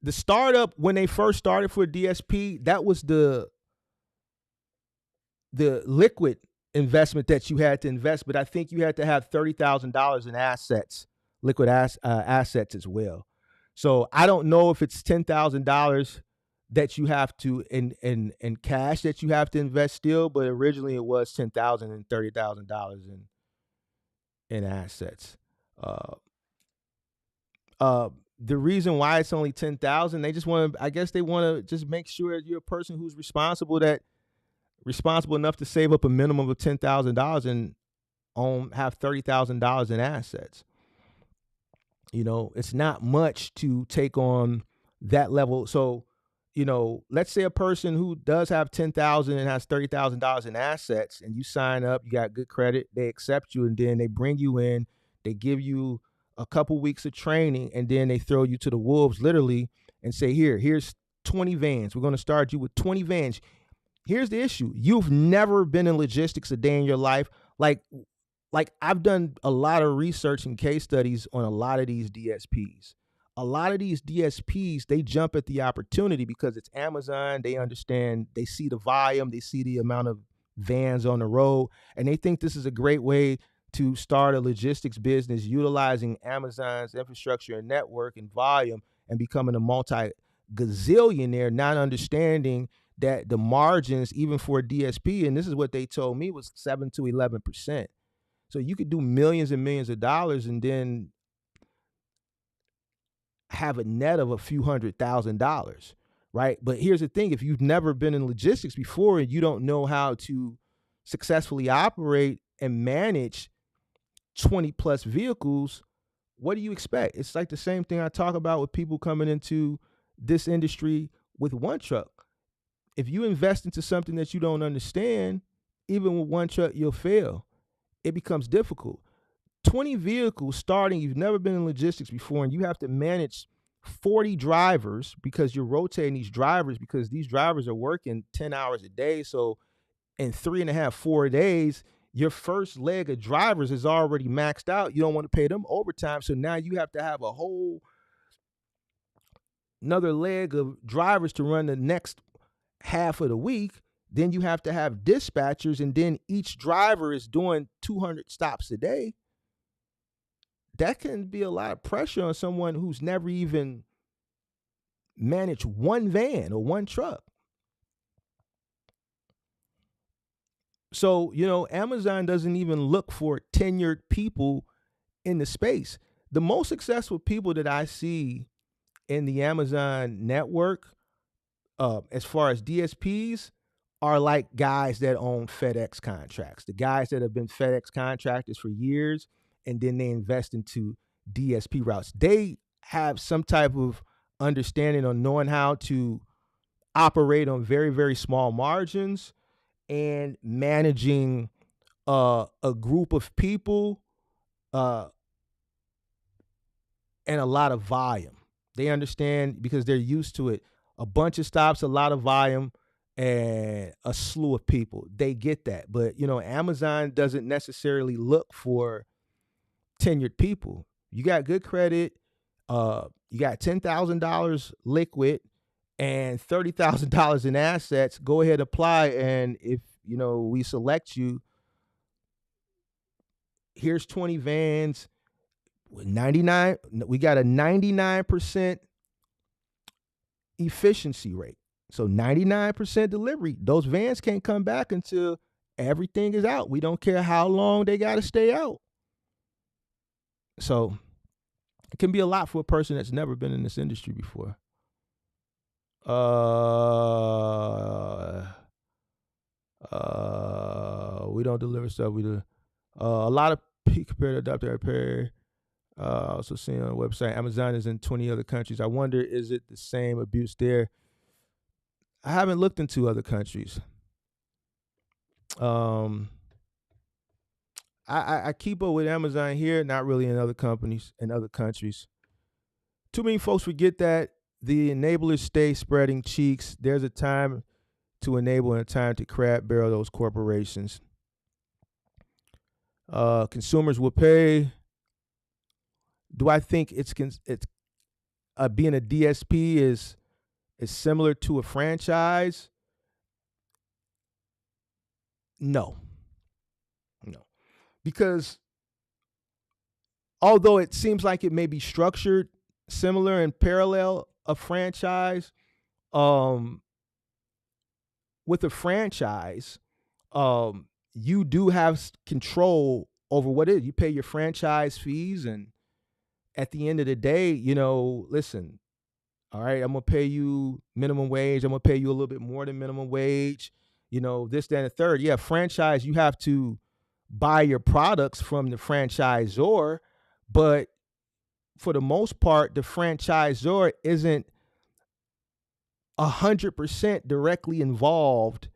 The startup, when they first started for DSP, that was the liquid investment that you had to invest, but I think you had to have $30,000 in assets, liquid assets as well. So I don't know if it's $10,000 that you have to in cash that you have to invest still, but originally it was $10,000 and $30,000 in assets. the reason why it's only 10,000, they just want to, I guess they want to just make sure you're a person who's responsible enough to save up a minimum of $10,000 and have $30,000 in assets. You know, it's not much to take on that level. So, you know, let's say a person who does have 10,000 and has $30,000 in assets, and you sign up, you got good credit, they accept you, and then they bring you in, they give you a couple weeks of training, and then they throw you to the wolves literally and say, here's 20 vans. We're going to start you with 20 vans. Here's the issue. You've never been in logistics a day in your life. Like I've done a lot of research and case studies on a lot of these DSPs. A lot of these DSPs, they jump at the opportunity because it's Amazon. They understand, they see the volume, they see the amount of vans on the road, and they think this is a great way to start a logistics business utilizing Amazon's infrastructure and network and volume and becoming a multi-gazillionaire, not understanding that the margins, even for a DSP, and this is what they told me, was 7 to 11%. So you could do millions and millions of dollars and then have a net of a few $100,000, right? But here's the thing. If you've never been in logistics before and you don't know how to successfully operate and manage 20 plus vehicles, what do you expect? It's like the same thing I talk about with people coming into this industry with one truck. If you invest into something that you don't understand, even with one truck, you'll fail. It becomes difficult. 20 vehicles starting, you've never been in logistics before, and you have to manage 40 drivers because you're rotating these drivers because these drivers are working 10 hours a day. So in 3.5, 4 days, your first leg of drivers is already maxed out. You don't want to pay them overtime. So now you have to have a whole another leg of drivers to run the next half of the week. Then you have to have dispatchers, and then each driver is doing 200 stops a day. That can be a lot of pressure on someone who's never even managed one van or one truck. So, you know, Amazon doesn't even look for tenured people in the space. The most successful people that I see in the Amazon network, as far as DSPs, are like guys that own FedEx contracts. The guys that have been FedEx contractors for years, and then they invest into DSP routes. They have some type of understanding on knowing how to operate on very, very small margins and managing a group of people and a lot of volume. They understand because they're used to it. A bunch of stops, a lot of volume, and a slew of people. They get that. But, you know, Amazon doesn't necessarily look for tenured people. You got good credit, you got $10,000 liquid and $30,000 in assets, go ahead, apply. And if, you know, we select you, here's 20 vans with 99. We got a 99% efficiency rate. So 99% delivery. Those vans can't come back until everything is out. We don't care how long they got to stay out. So it can be a lot for a person that's never been in this industry before. We don't deliver stuff. We do a lot of compared to adapter repair. Also seeing on the website, Amazon is in 20 other countries. I wonder, is it the same abuse there? I haven't looked into other countries. I keep up with Amazon here, not really in other companies and other countries. Too many folks forget that the enablers stay spreading cheeks. There's a time to enable and a time to crab barrel those corporations. Consumers will pay. Do I think it's being a DSP is similar to a franchise? No. Because although it seems like it may be structured similar and parallel a franchise, with a franchise, you do have control over what it is. You pay your franchise fees, and at the end of the day, listen, all right, I'm gonna pay you minimum wage. I'm gonna pay you a little bit more than minimum wage. This, that, and the third. Yeah, franchise, you have to buy your products from the franchisor, but for the most part, the franchisor isn't 100% directly involved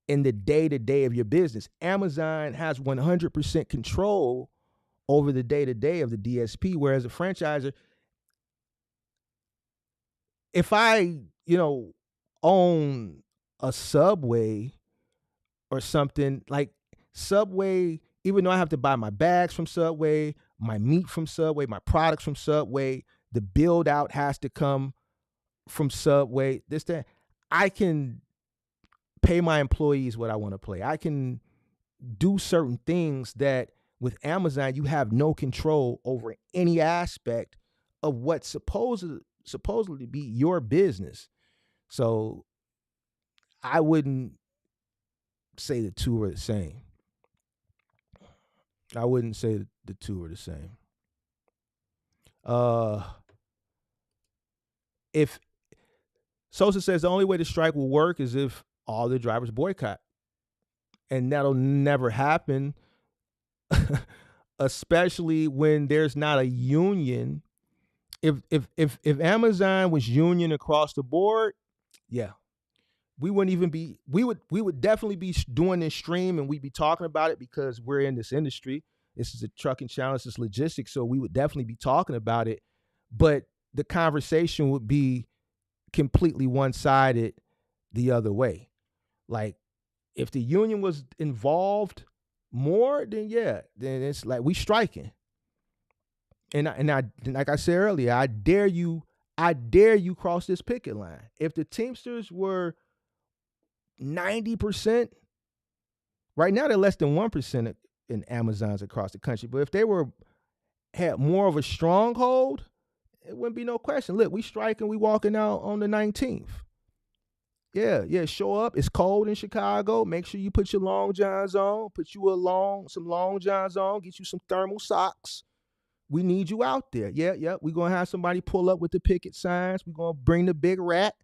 in the day-to-day of your business. Amazon has 100% control over the day-to-day of the DSP, whereas a franchisor, if I, own a Subway or something, like Subway, even though I have to buy my bags from Subway, my meat from Subway, my products from Subway, the build out has to come from Subway, this, that, I can pay my employees what I want to pay. I can do certain things that with Amazon, you have no control over any aspect of what's supposedly be your business. So I wouldn't say the two are the same. I wouldn't say the two are the same. If Sosa says the only way the strike will work is if all the drivers boycott, and that'll never happen, especially when there's not a union. If Amazon was union across the board, yeah, we wouldn't even be. We would definitely be doing this stream, and we'd be talking about it because we're in this industry. This is a trucking challenge. This is logistics, so we would definitely be talking about it. But the conversation would be completely one-sided the other way. Like, if the union was involved more, then yeah, then it's like we striking. And I like I said earlier, I dare you cross this picket line. If the Teamsters were 90%, right now they're less than 1% in Amazons across the country. But if they had more of a stronghold, it wouldn't be no question. Look, we striking, we walking out on the 19th. Yeah, show up. It's cold in Chicago. Make sure you put your long johns on. Put you some long johns on. Get you some thermal socks. We need you out there. Yeah. We're going to have somebody pull up with the picket signs. We're going to bring the big rat.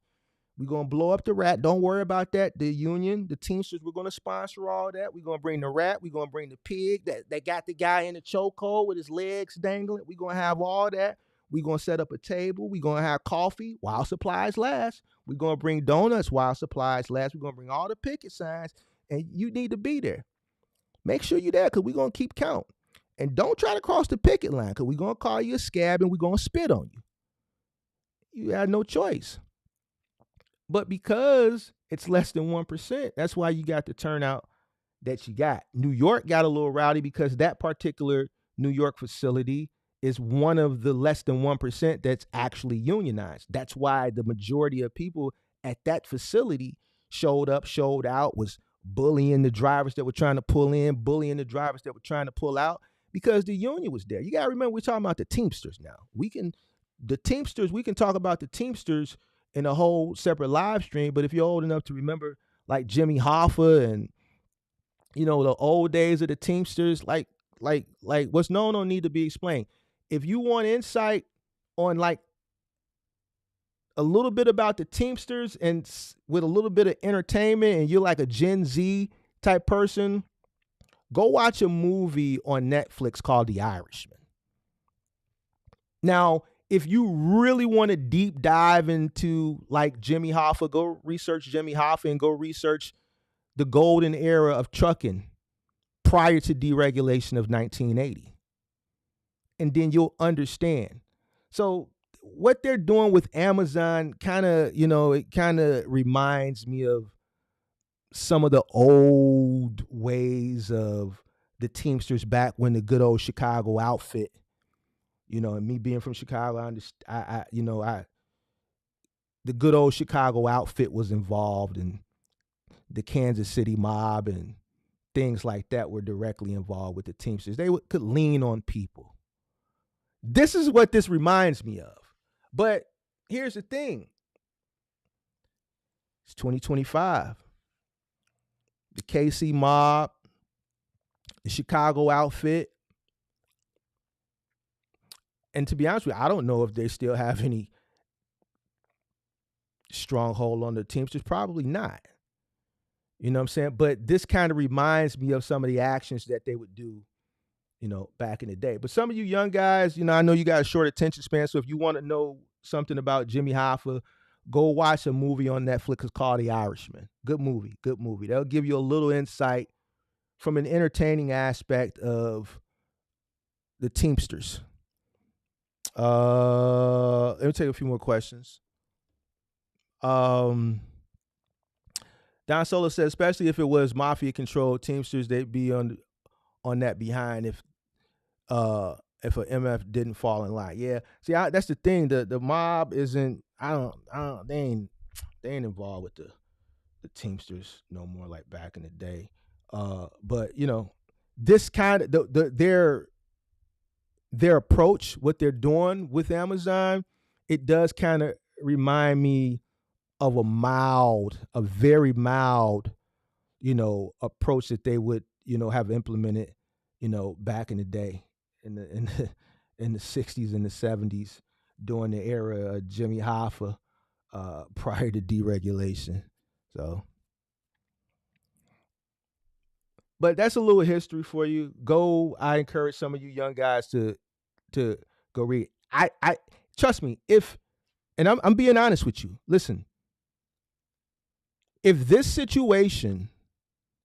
We're going to blow up the rat. Don't worry about that. The union, the Teamsters, we're going to sponsor all that. We're going to bring the rat. We're going to bring the pig that got the guy in the chokehold with his legs dangling. We're going to have all that. We're going to set up a table. We're going to have coffee while supplies last. We're going to bring donuts while supplies last. We're going to bring all the picket signs, and you need to be there. Make sure you're there because we're going to keep count. And don't try to cross the picket line because we're going to call you a scab and we're going to spit on you. You have no choice. But because it's less than 1%, that's why you got the turnout that you got. New York got a little rowdy because that particular New York facility is one of the less than 1% that's actually unionized. That's why the majority of people at that facility showed up, showed out, was bullying the drivers that were trying to pull in, bullying the drivers that were trying to pull out, because the union was there. You got to remember, we're talking about the Teamsters now. We can talk about the Teamsters in a whole separate live stream, but if you're old enough to remember, like Jimmy Hoffa and, the old days of the Teamsters, like what's known don't need to be explained. If you want insight on like a little bit about the Teamsters and with a little bit of entertainment, and you're like a Gen Z type person, go watch a movie on Netflix called The Irishman. Now, if you really want to deep dive into like Jimmy Hoffa, go research Jimmy Hoffa and go research the golden era of trucking prior to deregulation of 1980. And then you'll understand. So what they're doing with Amazon it kind of reminds me of some of the old ways of the Teamsters back when the good old Chicago outfit, and me being from Chicago, the good old Chicago outfit was involved, and the Kansas City mob and things like that were directly involved with the Teamsters. They could lean on people. This is what this reminds me of. But here's the thing. It's 2025. The KC mob, the Chicago outfit, And to be honest with you, I don't know if they still have any stronghold on the Teamsters. Probably not. You know what I'm saying? But this kind of reminds me of some of the actions that they would do, back in the day. But some of you young guys, I know you got a short attention span. So if you want to know something about Jimmy Hoffa, go watch a movie on Netflix. It's called The Irishman. Good movie. Good movie. That'll give you a little insight from an entertaining aspect of the Teamsters. Let me take a few more questions. Don Solo said, especially if it was mafia controlled Teamsters, they'd be on that behind if a MF didn't fall in line. Yeah. See, that's the thing. The mob isn't. They ain't involved with the Teamsters no more like back in the day. But this kind of their approach, what they're doing with Amazon, it does kind of remind me of a very mild, approach that they would, have implemented, back in the day in the 60s and the 70s during the era of Jimmy Hoffa, prior to deregulation. So, but that's a little history for you. I encourage some of you young guys to go read. I trust me, and I'm being honest with you. Listen, if this situation,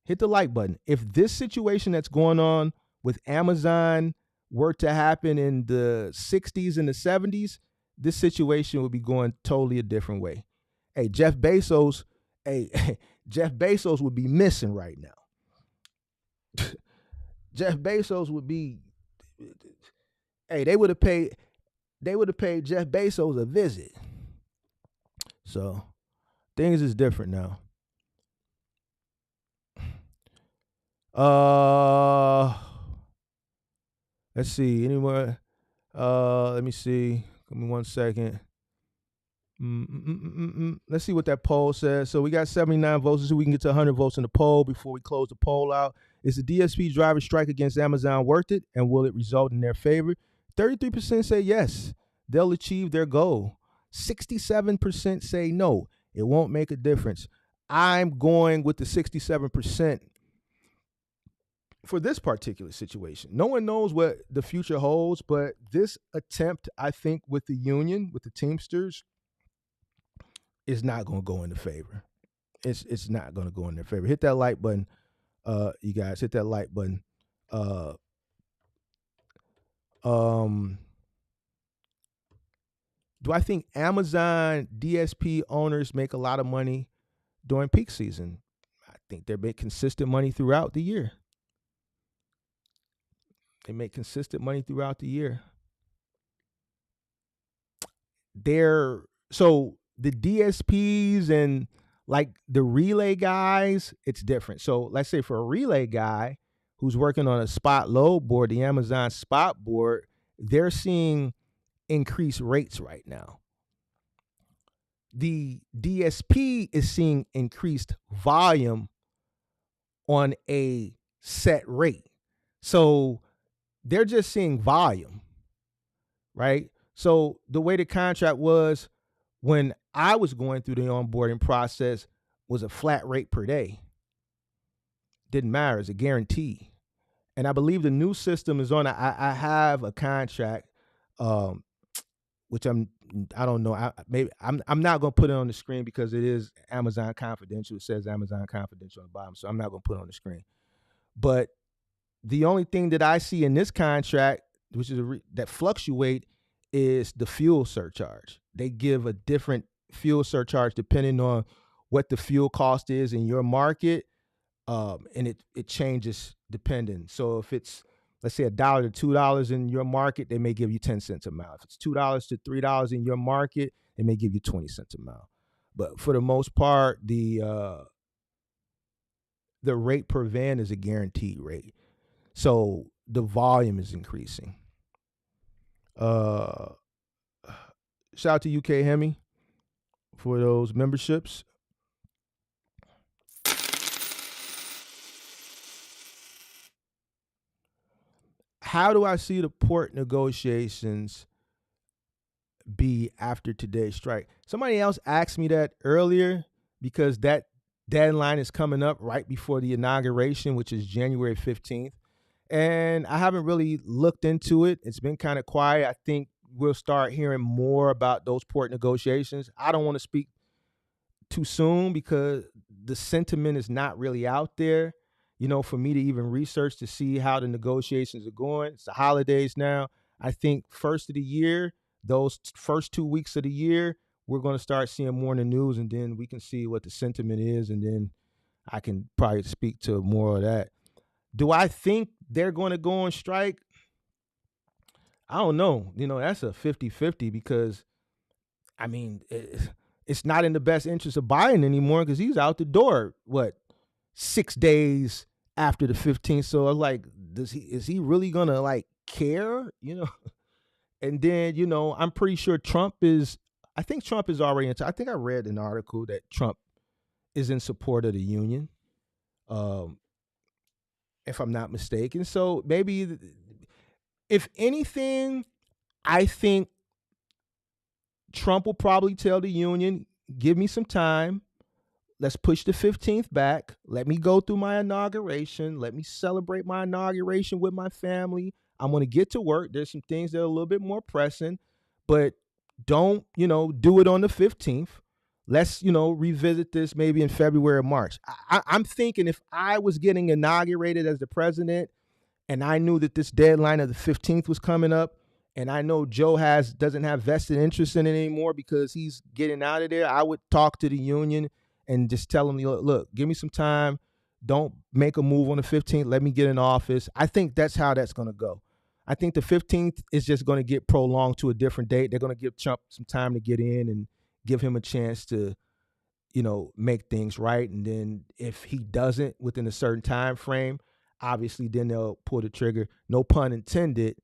hit the like button. If this situation that's going on with Amazon were to happen in the 60s and the 70s, this situation would be going totally a different way. Hey, Jeff Bezos would be missing right now. Jeff Bezos would be. Hey, they would have paid Jeff Bezos a visit. So things is different now. Let's see. Any more? Let me see. Give me 1 second. Let's see what that poll says. So we got 79 votes. So we can get to 100 votes in the poll before we close the poll out. Is the DSP driver strike against Amazon worth it, and will it result in their favor? 33% say yes, they'll achieve their goal. 67% say no, it won't make a difference. I'm going with the 67% for this particular situation. No one knows what the future holds, but this attempt, I think, with the union, with the Teamsters, is not going to go in their favor. It's not going to go in their favor. Hit that like button, you guys. Hit that like button. Do I think Amazon DSP owners make a lot of money during peak season? I think they make consistent money throughout the year. So the DSPs and like the relay guys, it's different. So let's say for a relay guy who's working on a spot load board, the Amazon spot board, they're seeing increased rates right now. The DSP is seeing increased volume on a set rate. So they're just seeing volume, right? So the way the contract was when I was going through the onboarding process was a flat rate per day. Didn't matter, it's a guarantee. And I believe the new system is on. I have a contract, which I don't know. I'm not gonna put it on the screen because it is Amazon Confidential. It says Amazon Confidential on the bottom, so I'm not gonna put it on the screen. But the only thing that I see in this contract, which is that fluctuate, is the fuel surcharge. They give a different fuel surcharge depending on what the fuel cost is in your market, and it changes depending. So if it's, let's say, $1 to $2 in your market, they may give you 10 cents a mile. If it's $2 to $3 in your market, they may give you 20 cents a mile. But for the most part, the rate per van is a guaranteed rate. So the volume is increasing. Shout out to UK Hemi for those memberships. How do I see the port negotiations be after today's strike? Somebody else asked me that earlier because that deadline is coming up right before the inauguration, which is January 15th. And I haven't really looked into it. It's been kind of quiet. I think we'll start hearing more about those port negotiations. I don't want to speak too soon because the sentiment is not really out there, for me to even research to see how the negotiations are going. It's the holidays now. I think first of the year, those first 2 weeks of the year, we're going to start seeing more in the news, and then we can see what the sentiment is, and then I can probably speak to more of that. Do I think they're going to go on strike? I don't know. That's a 50-50 because, I mean, it's not in the best interest of Biden anymore because he's out the door, 6 days after the 15th. So like, is he really going to care? And then, I'm pretty sure I think Trump is already I think I read an article that Trump is in support of the union. If I'm not mistaken. So maybe, if anything, I think Trump will probably tell the union, give me some time. Let's push the 15th back. Let me go through my inauguration. Let me celebrate my inauguration with my family. I'm going to get to work. There's some things that are a little bit more pressing, but don't, do it on the 15th. Let's, revisit this maybe in February or March. I'm thinking if I was getting inaugurated as the president and I knew that this deadline of the 15th was coming up, and I know Joe doesn't have vested interest in it anymore because he's getting out of there, I would talk to the union and just tell them, look, give me some time. Don't make a move on the 15th. Let me get in office. I think that's how that's going to go. I think the 15th is just going to get prolonged to a different date. They're going to give Trump some time to get in and give him a chance to, make things right. And then if he doesn't within a certain time frame, obviously then they'll pull the trigger, no pun intended,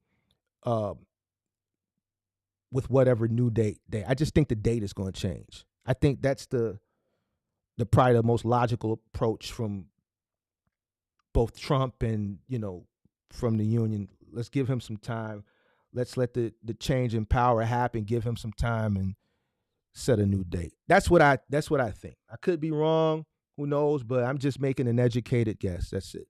with whatever new date. I just think the date is going to change. I think that's the probably the most logical approach from both Trump and, from the union. Let's give him some time. Let's let the change in power happen. Give him some time and set a new date. That's what I think. I could be wrong. Who knows? But I'm just making an educated guess. That's it.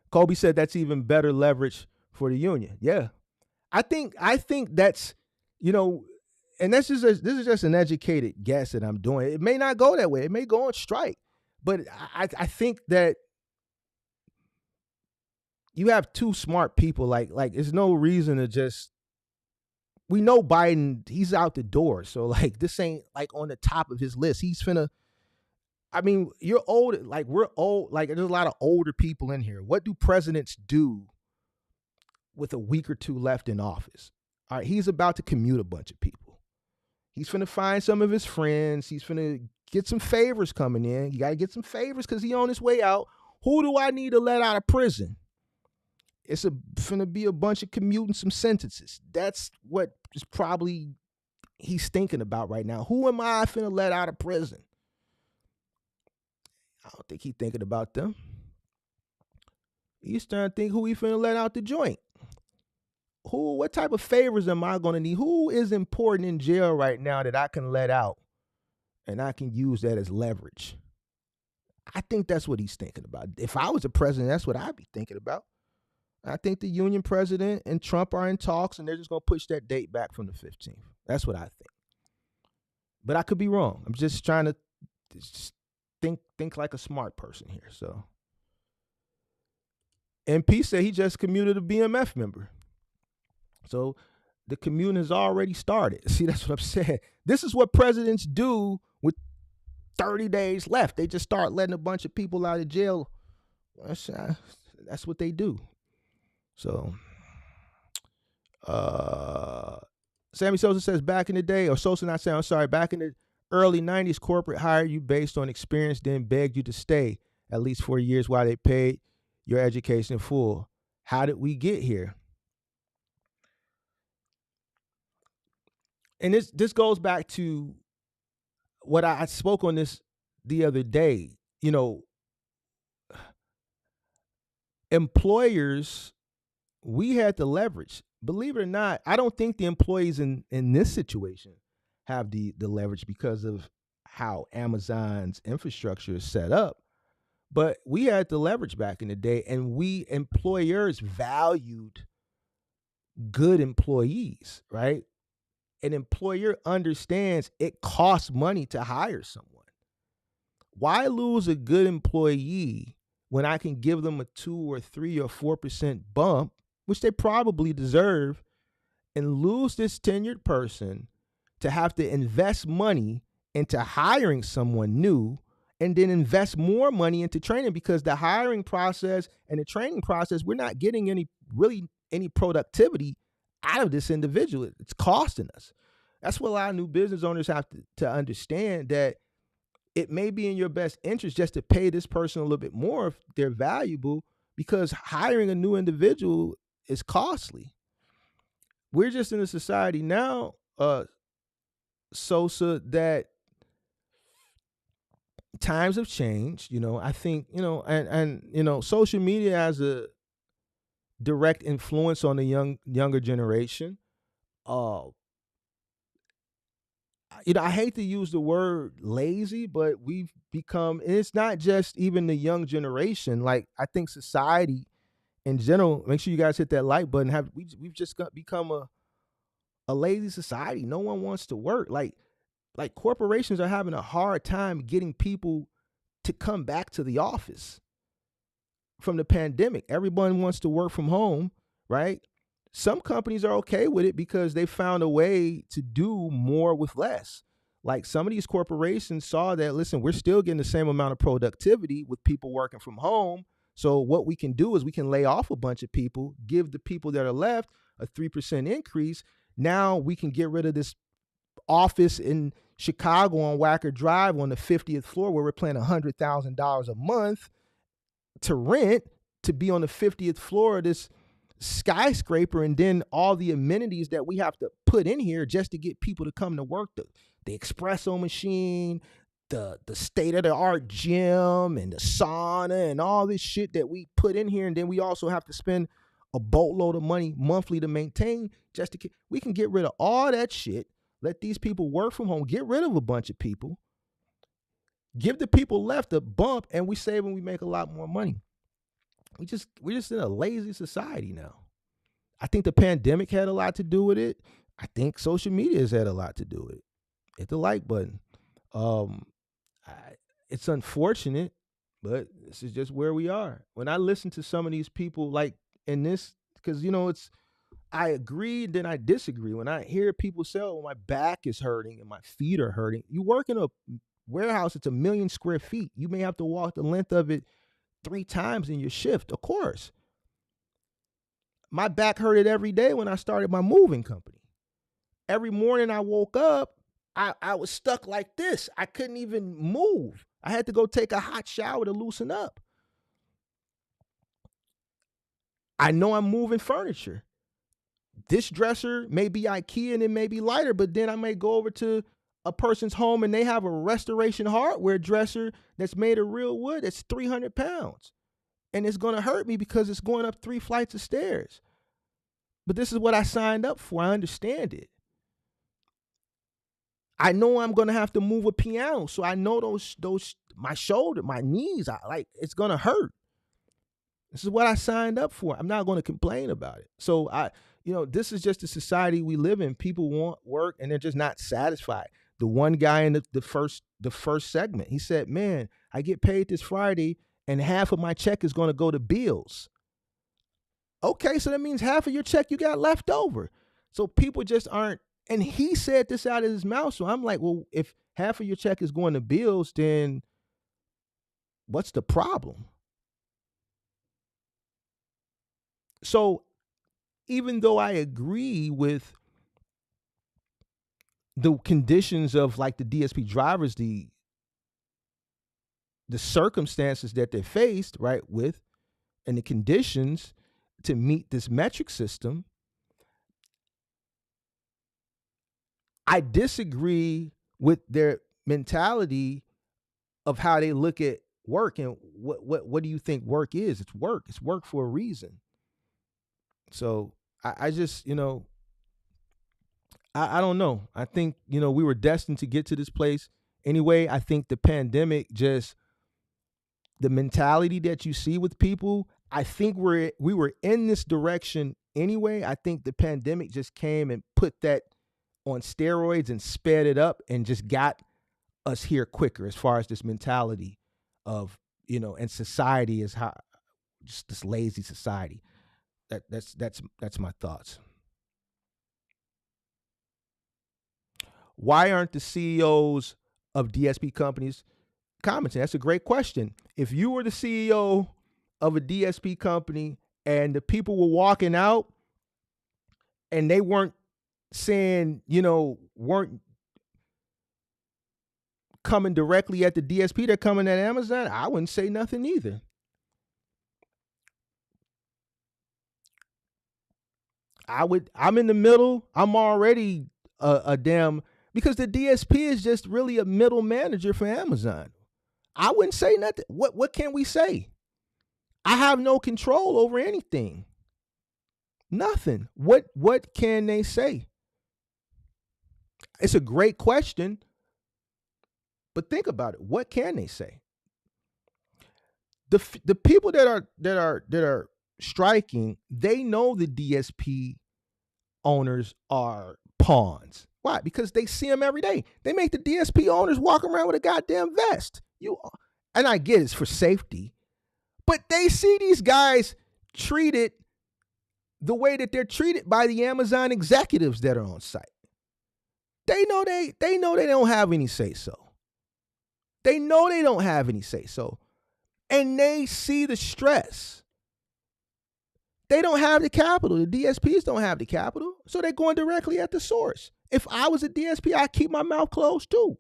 Kobe said that's even better leverage for the union. Yeah. I think that's, and this is just an educated guess that I'm doing. It may not go that way. It may go on strike. But I think that you have two smart people. Like there's no reason to just, we know Biden, he's out the door. So this ain't on the top of his list. He's finna, you're old, we're old, there's a lot of older people in here. What do presidents do with a week or two left in office? All right, he's about to commute a bunch of people. He's finna find some of his friends. He's finna get some favors coming in. You got to get some favors because he's on his way out. Who do I need to let out of prison? It's finna be a bunch of commuting some sentences. That's what is probably he's thinking about right now. Who am I finna let out of prison? I don't think he's thinking about them. He's starting to think who he finna let out the joint. What type of favors am I gonna need? Who is important in jail right now that I can let out and I can use that as leverage? I think that's what he's thinking about. If I was a president, that's what I'd be thinking about. I think the union president and Trump are in talks, and they're just going to push that date back from the 15th. That's what I think. But I could be wrong. I'm just trying to think like a smart person here. So, MP said he just commuted a BMF member. So the commute has already started. See, that's what I'm saying. This is what presidents do with 30 days left. They just start letting a bunch of people out of jail. That's what they do. So, Sammy Sosa says back in the day, or Sosa not saying, I'm sorry, back in the early 90s, corporate hired you based on experience, then begged you to stay at least 4 years while they paid your education in full. How did we get here? And this goes back to what I spoke on this the other day. employers, we had the leverage. Believe it or not, I don't think the employees in this situation have the leverage because of how Amazon's infrastructure is set up. But we had the leverage back in the day, and we employers valued good employees, right? An employer understands it costs money to hire someone. Why lose a good employee when I can give them a 2 or 3 or 4% bump, which they probably deserve, and lose this tenured person to have to invest money into hiring someone new and then invest more money into training, because the hiring process and the training process, we're not getting any productivity out of this individual. It's costing us. That's what a lot of new business owners have to understand, that it may be in your best interest just to pay this person a little bit more if they're valuable, because hiring a new individual is costly. We're just in a society now, Sosa, that times have changed. I think, and social media has a direct influence on the younger generation. I hate to use the word lazy, but we've become, and it's not just even the young generation. Like, I think society in general, make sure you guys hit that like button. We've just become a lazy society. No one wants to work. Like corporations are having a hard time getting people to come back to the office from the pandemic. Everyone wants to work from home, right? Some companies are okay with it because they found a way to do more with less. Like, some of these corporations saw that, listen, we're still getting the same amount of productivity with people working from home. So what we can do is we can lay off a bunch of people, give the people that are left a 3% increase. Now we can get rid of this office in Chicago on Wacker Drive on the 50th floor where we're paying $100,000 a month to rent to be on the 50th floor of this skyscraper, and then all the amenities that we have to put in here just to get people to come to work, the espresso machine, the state-of-the-art gym and the sauna and all this shit that we put in here, and then we also have to spend a boatload of money monthly to maintain. We can get rid of all that shit, let these people work from home, get rid of a bunch of people, give the people left a bump, and we save and we make a lot more money. We're just in a lazy society now. I think the pandemic had a lot to do with it. I think social media has had a lot to do with it. Hit the like button. It's unfortunate, but this is just where we are. When I listen to some of these people, like in this, because I agree, then I disagree. When I hear people say, "Oh, my back is hurting and my feet are hurting," you work in a warehouse, it's 1 million square feet. You may have to walk the length of it 3 times in your shift, of course. My back hurted every day when I started my moving company. Every morning I woke up, I was stuck like this. I couldn't even move. I had to go take a hot shower to loosen up. I know I'm moving furniture. This dresser may be IKEA and it may be lighter, but then I may go over to a person's home and they have a restoration hardware dresser that's made of real wood that's 300 pounds. And it's going to hurt me because it's going up 3 flights of stairs. But this is what I signed up for. I understand it. I know I'm going to have to move a piano. So I know those my shoulder, my knees, it's going to hurt. This is what I signed up for. I'm not going to complain about it. So this is just the society we live in. People want work and they're just not satisfied. The one guy in the first segment, he said, "Man, I get paid this Friday and half of my check is going to go to bills." Okay, so that means half of your check you got left over. So people just aren't, and he said this out of his mouth. So I'm like, well, if half of your check is going to bills, then what's the problem? So even though I agree with the conditions of like the DSP drivers, the circumstances that they're faced, right, with, and the conditions to meet this metric system, I disagree with their mentality of how they look at work. And what do you think work is? It's work. It's work for a reason. So I just, I don't know. I think, we were destined to get to this place anyway. I think the pandemic just, the mentality that you see with people, I think we were in this direction anyway. I think the pandemic just came and put that on steroids and sped it up and just got us here quicker as far as this mentality of, and society is how, just this lazy society. That's my thoughts. Why aren't the CEOs of DSP companies commenting? That's a great question. If you were the CEO of a DSP company and the people were walking out and they weren't saying, weren't coming directly at the DSP, they're coming at Amazon, I wouldn't say nothing either. I'm in the middle. I'm already a damn, because the DSP is just really a middle manager for Amazon. I wouldn't say nothing. What can we say? I have no control over anything. Nothing. What can they say? It's a great question, but think about it. What can they say? The people that are striking, they know the DSP owners are pawns. Why? Because they see them every day. They make the DSP owners walk around with a goddamn vest. And I get it's for safety, but they see these guys treated the way that they're treated by the Amazon executives that are on site. They know they don't have any say so. They know they don't have any say so. And they see the stress. They don't have the capital. The DSPs don't have the capital. So they're going directly at the source. If I was a DSP, I'd keep my mouth closed too.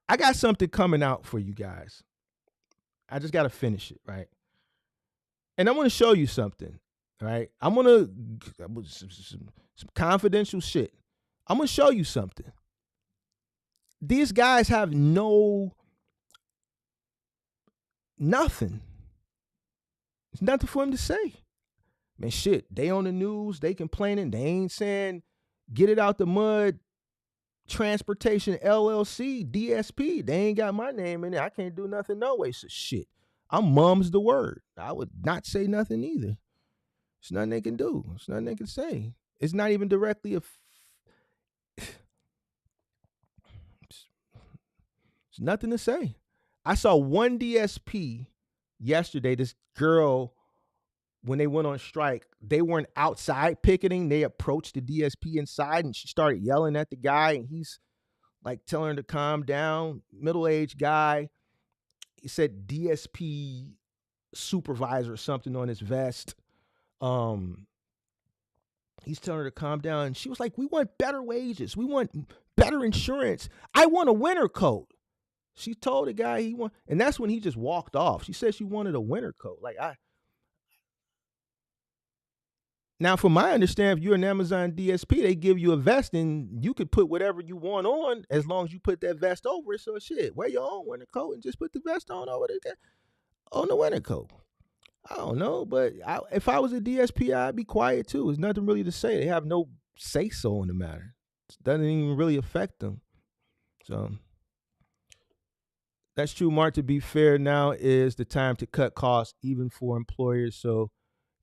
I got something coming out for you guys. I just got to finish it, right? And I'm going to show you something, right? I'm going to, some confidential shit. I'm going to show you something. These guys have nothing. There's nothing for them to say. Man, shit, they on the news, they complaining, they ain't saying get it out the mud, Transportation LLC, DSP. They ain't got my name in it. I can't do nothing no way. So shit, I'm mum's the word. I would not say nothing either. There's nothing they can do. There's nothing they can say. It's not even directly there's nothing to say. I saw one DSP yesterday, this girl, when they went on strike, they weren't outside picketing. They approached the DSP inside and she started yelling at the guy and he's like telling her to calm down. Middle-aged guy. He said DSP supervisor or something on his vest. He's telling her to calm down. And she was like, we want better wages. We want better insurance. I want a winter coat. She told the guy he want, and that's when he just walked off. She said she wanted a winter coat. Now, from my understanding, if you're an Amazon DSP, they give you a vest and you could put whatever you want on as long as you put that vest over it. So shit, wear your own winter coat and just put the vest on over the winter coat. I don't know, but if I was a DSP, I'd be quiet too. There's nothing really to say. They have no say-so in the matter. It doesn't even really affect them. So that's true, Mark. To be fair, now is the time to cut costs, even for employers. So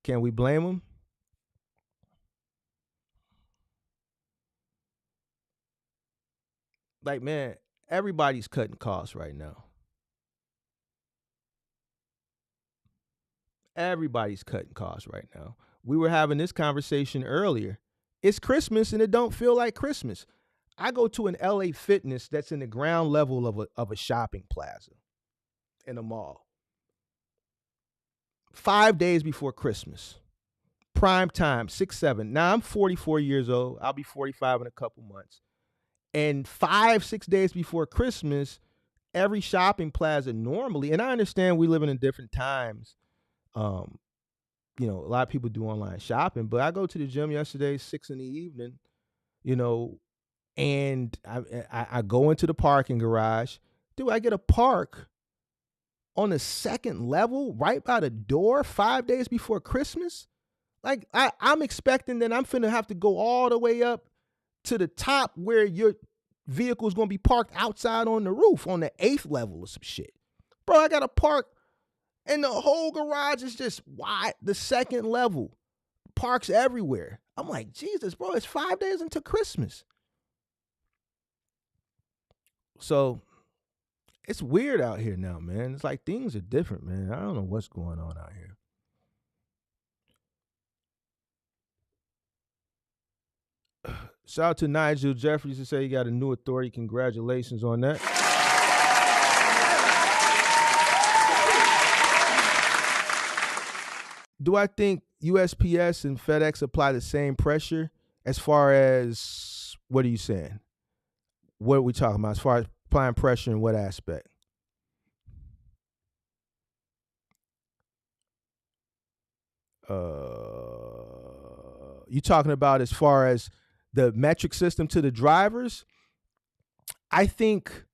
can we blame them? Like, man, everybody's cutting costs right now. Everybody's cutting costs right now. We were having this conversation earlier. It's Christmas and it don't feel like Christmas. I go to an LA Fitness that's in the ground level of a shopping plaza in a mall. 5 days before Christmas. Prime time, 6, 7. Now I'm 44 years old. I'll be 45 in a couple months. And 5, 6 days before Christmas, every shopping plaza normally, and I understand we live in different times. A lot of people do online shopping, but I go to the gym yesterday, 6 p.m, and I go into the parking garage. Dude, I get a park on the second level, right by the door, 5 days before Christmas. Like I'm expecting that I'm finna have to go all the way up to the top where your vehicle is gonna be parked outside on the roof on the 8th level or some shit. Bro, I gotta park and the whole garage is just wide. The second level, parks everywhere. I'm like, Jesus, bro, it's 5 days until Christmas. So it's weird out here now, man. It's like things are different, man. I don't know what's going on out here. Shout out to Nigel Jeffries to say he got a new authority. Congratulations on that. Do I think USPS and FedEx apply the same pressure as far as, what are you saying? What are we talking about as far as applying pressure in what aspect? You talking about as far as the metric system to the drivers? I think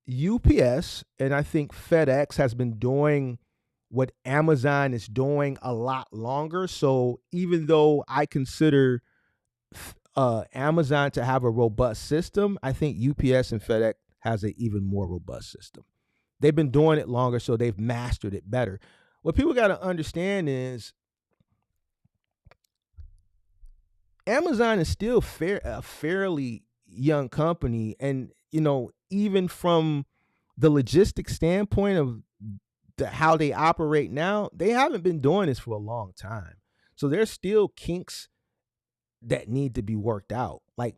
UPS and I think FedEx has been doing what Amazon is doing a lot longer. So even though I consider Amazon to have a robust system, I think UPS and FedEx has an even more robust system. They've been doing it longer, so they've mastered it better. What people got to understand is Amazon is still a fairly young company. And, you know, even from the logistics standpoint of how they operate now, they haven't been doing this for a long time. So there's still kinks that need to be worked out. Like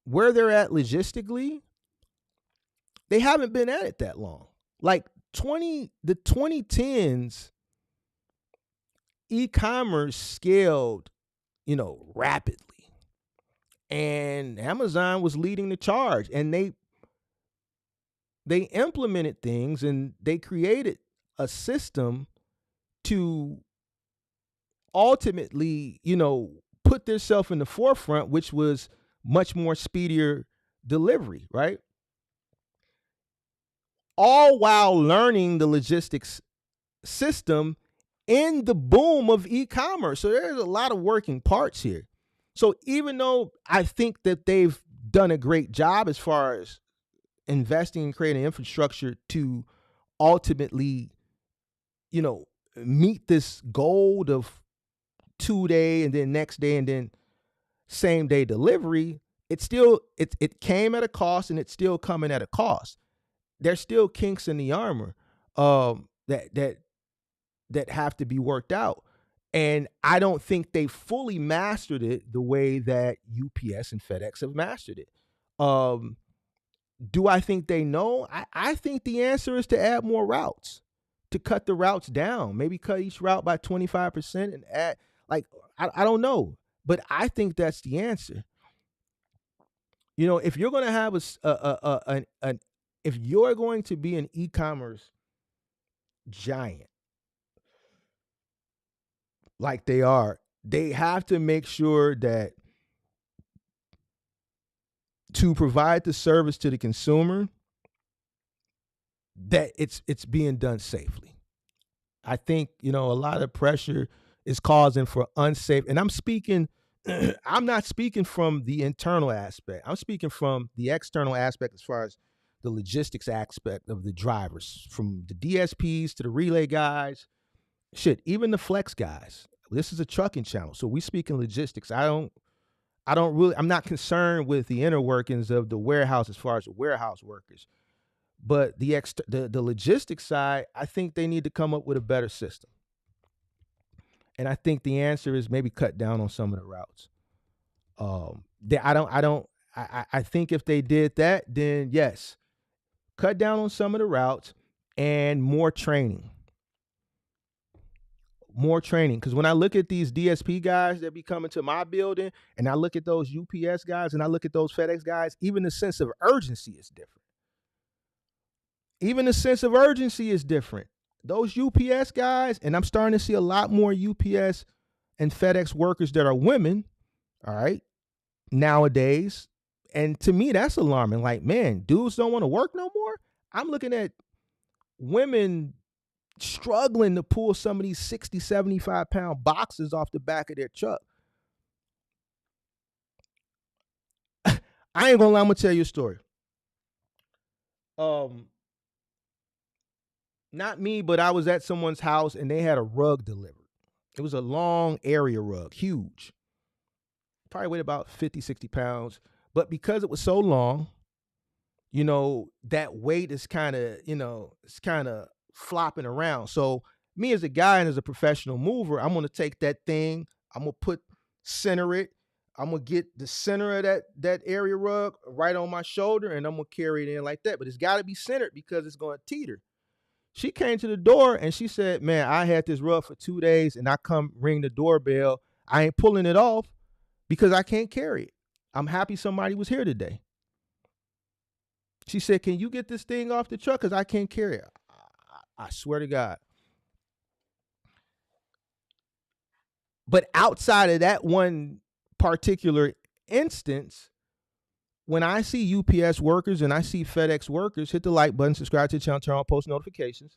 where they're at logistically, they haven't been at it that long. Like the 2010s, e-commerce scaled, you know, rapidly. And Amazon was leading the charge, and they implemented things and they created a system to ultimately, you know, put themselves in the forefront, which was much more speedier delivery, right? All while learning the logistics system in the boom of e-commerce. So there's a lot of working parts here. So even though I think that they've done a great job as far as investing and creating infrastructure to ultimately, you know, meet this goal of 2-day and then next day and then same day delivery, it came at a cost, and it's still coming at a cost. There's still kinks in the armor that have to be worked out. And I don't think they fully mastered it the way that UPS and FedEx have mastered it. Do I think they know? I think the answer is to add more routes, to cut the routes down, maybe cut each route by 25% and add, like, I don't know, but I think that's the answer. You know, if you're going to have if you're going to be an e-commerce giant like they are, they have to make sure that to provide the service to the consumer, that it's being done safely. I think, you know, a lot of pressure is causing for unsafe, and I'm not speaking from the internal aspect. I'm speaking from the external aspect as far as the logistics aspect of the drivers, from the DSPs to the relay guys, even the flex guys. This is a trucking channel, so we speak in logistics. I'm not concerned with the inner workings of the warehouse as far as the warehouse workers. But the logistics side, I think they need to come up with a better system. And I think the answer is maybe cut down on some of the routes. I think if they did that, then yes, cut down on some of the routes and more training. Because when I look at these DSP guys that be coming to my building, and I look at those UPS guys and I look at those FedEx guys, even the sense of urgency is different. Those UPS guys, and I'm starting to see a lot more UPS and FedEx workers that are women, all right, nowadays. And to me, that's alarming. Like, man, dudes don't want to work no more. I'm looking at women struggling to pull some of these 60, 75-pound boxes off the back of their truck. I ain't gonna lie, I'm gonna tell you a story. Not me, but I was at someone's house and they had a rug delivered. It was a long area rug, huge. Probably weighed about 50, 60 pounds. But because it was so long, you know, that weight is kind of, you know, it's kind of flopping around. So me as a guy and as a professional mover, I'm going to take that thing, I'm going to center it. I'm going to get the center of that area rug right on my shoulder and I'm going to carry it in like that. But it's got to be centered because it's going to teeter. She came to the door and she said, man, I had this rug for 2 days and I come ring the doorbell. I ain't pulling it off because I can't carry it. I'm happy somebody was here today. She said, can you get this thing off the truck? Because I can't carry it. I swear to God. But outside of that one particular instance, when I see UPS workers and I see FedEx workers, hit the like button, subscribe to the channel, turn on post notifications,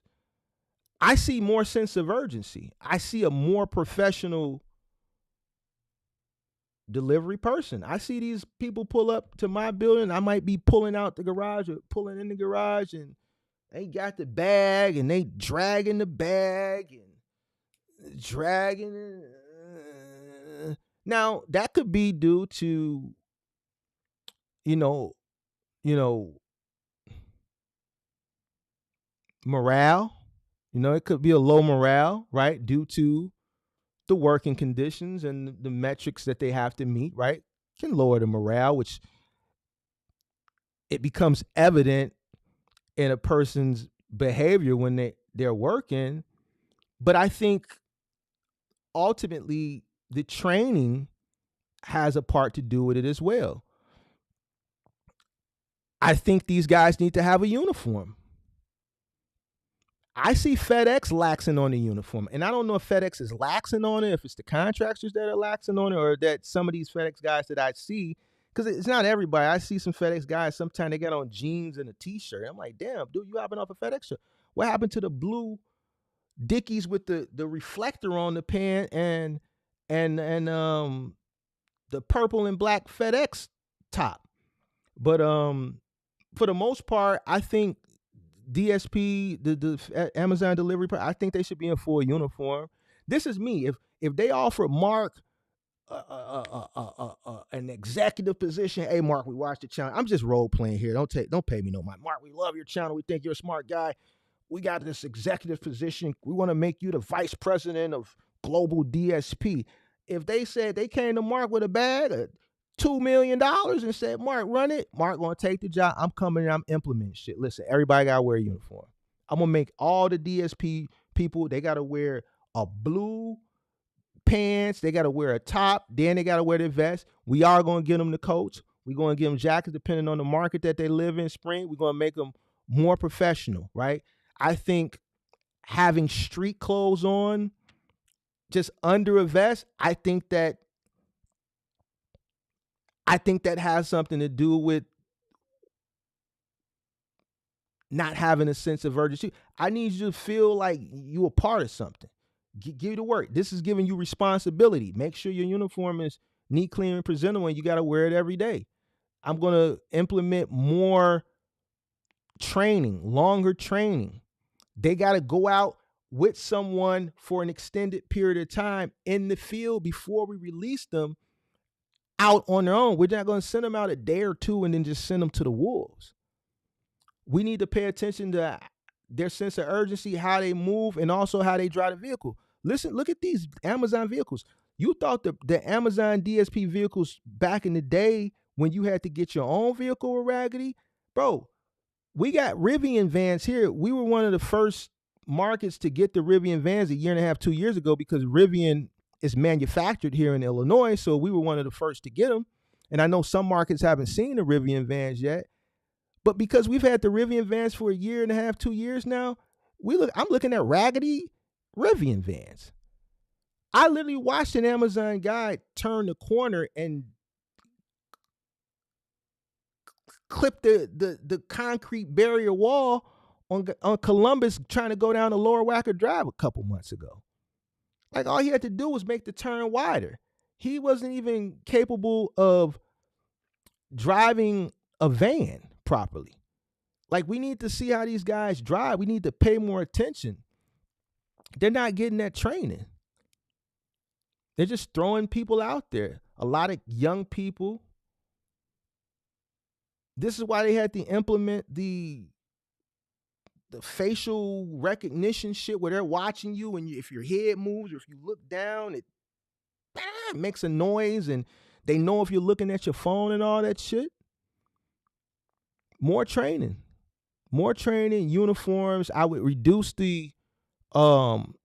I see more sense of urgency. I see a more professional delivery person. I see these people pull up to my building. I might be pulling out the garage or pulling in the garage and they got the bag and they dragging the bag and dragging it. Now, that could be due to, you know, morale. You know, it could be a low morale, right? Due to the working conditions and the metrics that they have to meet, right? Can lower the morale, which it becomes evident in a person's behavior when they're working. But I think ultimately the training has a part to do with it as well. I think these guys need to have a uniform. I see FedEx laxing on the uniform, and I don't know if FedEx is laxing on it, if it's the contractors that are laxing on it, or that some of these FedEx guys that I see, because it's not everybody. I see some FedEx guys, sometimes they got on jeans and a t-shirt. I'm like, damn, dude, you hopping off a FedEx shirt. What happened to the blue Dickies with the reflector on the pant and the purple and black FedEx top? But for the most part, I think DSP, the Amazon delivery, I think they should be in full uniform. This is me. If they offer Mark an executive position, hey Mark, we watch the channel. I'm just role playing here. Don't pay me no mind. Mark, we love your channel. We think you're a smart guy. We got this executive position. We want to make you the vice president of global DSP. If they said they came to Mark with a bag of $2 million and said, Mark, run it. Mark gonna take the job. I'm coming and I'm implementing shit. Listen, everybody gotta wear a uniform. I'm gonna make all the DSP people, they gotta wear a blue pants, they gotta wear a top, then they gotta wear their vest. We are gonna get them the coats. We're gonna give them jackets depending on the market that they live in spring. We're gonna make them more professional, right? I think having street clothes on just under a vest, I think that has something to do with not having a sense of urgency. I need you to feel like you a part of something. Give you the work. This is giving you responsibility. Make sure your uniform is neat, clean, and presentable, and you got to wear it every day. I'm going to implement more training, longer training. They got to go out with someone for an extended period of time in the field before we release them out on their own. We're not going to send them out a day or two and then just send them to the wolves. We need to pay attention to their sense of urgency, how they move, and also how they drive the vehicle. Listen, look at these Amazon vehicles. You thought the Amazon DSP vehicles back in the day when you had to get your own vehicle were raggedy? Bro, we got Rivian vans here. We were one of the first markets to get the Rivian vans a year and a half, 2 years ago, because Rivian is manufactured here in Illinois. So we were one of the first to get them. And I know some markets haven't seen the Rivian vans yet. But because we've had the Rivian vans for a year and a half, 2 years now, I'm looking at raggedy Rivian vans. I literally watched an Amazon guy turn the corner and clip the concrete barrier wall on Columbus trying to go down the Lower Wacker Drive a couple months ago. Like, all he had to do was make the turn wider. He wasn't even capable of driving a van properly. Like, we need to see how these guys drive. We need to pay more attention. They're not getting that training. They're just throwing people out there. A lot of young people. This is why they had to implement the facial recognition shit where they're watching you, and if your head moves or if you look down, it makes a noise, and they know if you're looking at your phone and all that shit. More training, uniforms. I would reduce the amount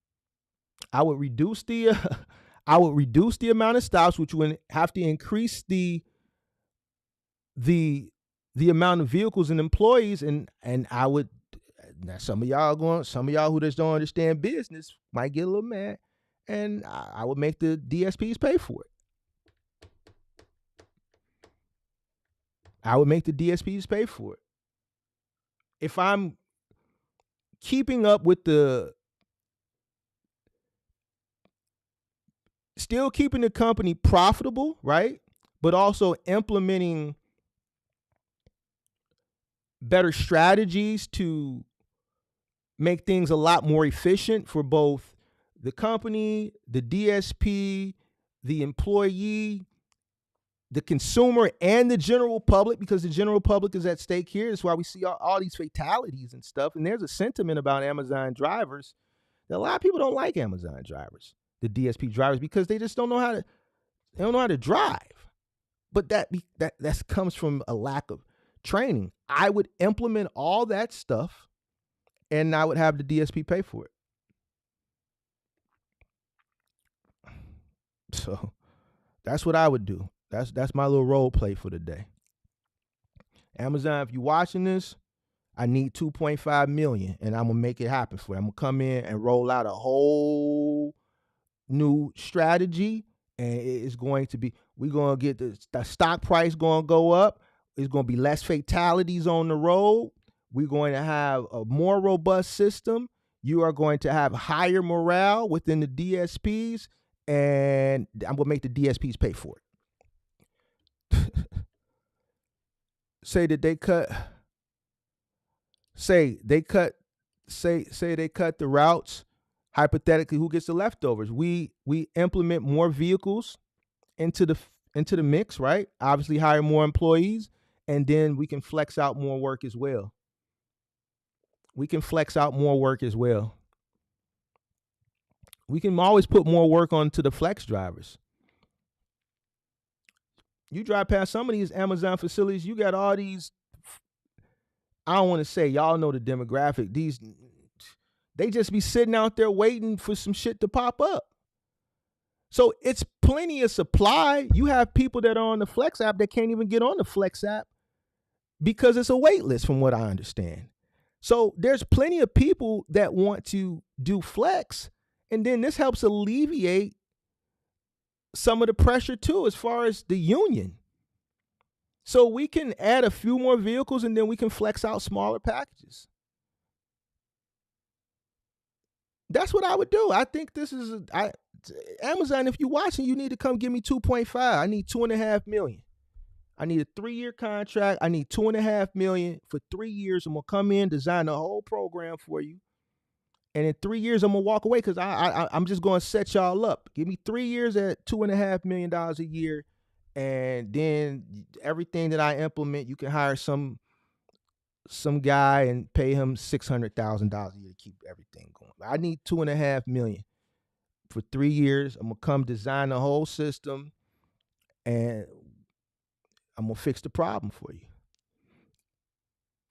of stops, which would have to increase the amount of vehicles and employees, and I would. Now, some of y'all who just don't understand business might get a little mad, and I would make the DSPs pay for it. I would make the DSPs pay for it. If I'm keeping up with still keeping the company profitable, right? But also implementing better strategies to make things a lot more efficient for both the company, the DSP, the employee, the consumer, and the general public, because the general public is at stake here. That's why we see all these fatalities and stuff. And there's a sentiment about Amazon drivers that a lot of people don't like Amazon drivers, the DSP drivers, because they just don't know how to drive. But that comes from a lack of training. I would implement all that stuff, and I would have the DSP pay for it. So that's what I would do. That's my little role play for the day. Amazon, if you're watching this, I need 2.5 million, and I'm gonna make it happen for you. I'm gonna come in and roll out a whole new strategy, and it's going to be, we're gonna get the stock price gonna go up. There's gonna be less fatalities on the road. We're going to have a more robust system. You are going to have higher morale within the DSPs, and I'm going to make the DSPs pay for it. Say they cut the routes. Hypothetically, who gets the leftovers? We implement more vehicles into the mix, right? Obviously, hire more employees, and then we can flex out more work as well. We can always put more work onto the flex drivers. You drive past some of these Amazon facilities, you got all these, I don't want to say, y'all know the demographic. They just be sitting out there waiting for some shit to pop up. So it's plenty of supply. You have people that are on the Flex app that can't even get on the Flex app because it's a wait list, from what I understand. So there's plenty of people that want to do Flex, and then this helps alleviate some of the pressure too, as far as the union. So we can add a few more vehicles, and then we can flex out smaller packages. That's what I would do. I think this is Amazon. If you're watching, you need to come give me 2.5. I need 2.5 million. I need a 3-year contract. I need 2.5 million for 3 years. I'm gonna come in, design the whole program for you, and in 3 years I'm gonna walk away because I'm just gonna set y'all up. Give me 3 years at $2.5 million a year, and then everything that I implement, you can hire some guy and pay him $600,000 a year to keep everything going. I need 2.5 million for 3 years. I'm gonna come design the whole system, and I'm gonna fix the problem for you.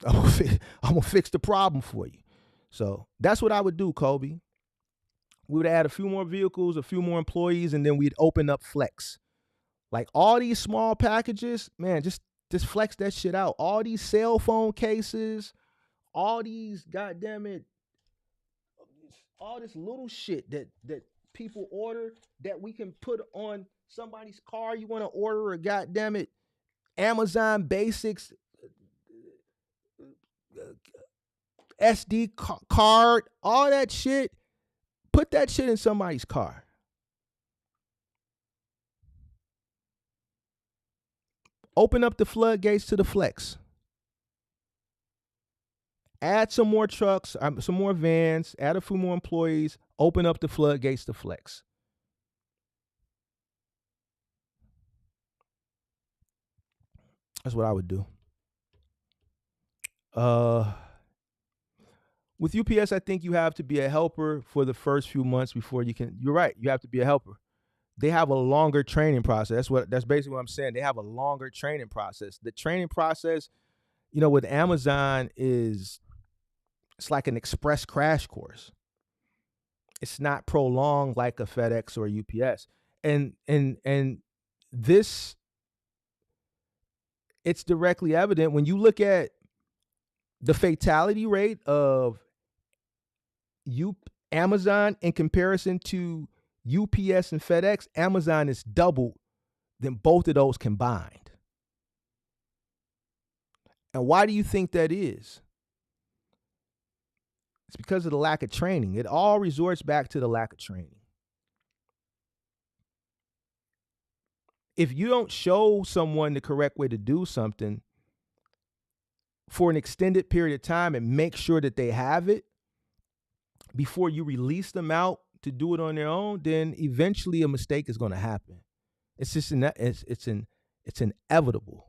I'm gonna fix the problem for you. So that's what I would do, Kobe. We would add a few more vehicles, a few more employees, and then we'd open up Flex. Like all these small packages, man, just flex that shit out. All these cell phone cases, all these all this little shit that people order that we can put on somebody's car. You want to order a Amazon Basics SD card, all that shit, put that shit in somebody's car. Open up the floodgates to the flex. Add some more trucks, some more vans, add a few more employees, open up the floodgates to flex. That's what I would do. With UPS, I think you have to be a helper for the first few months before you can. You're right. You have to be a helper. They have a longer training process. That's basically what I'm saying. They have a longer training process. The training process, with Amazon it's like an express crash course. It's not prolonged like a FedEx or a UPS. And this, it's directly evident when you look at the fatality rate of Amazon in comparison to UPS and FedEx. Amazon is double than both of those combined. And why do you think that is? It's because of the lack of training. It all resorts back to the lack of training. If you don't show someone the correct way to do something for an extended period of time and make sure that they have it before you release them out to do it on their own, then eventually a mistake is going to happen. It's just it's inevitable.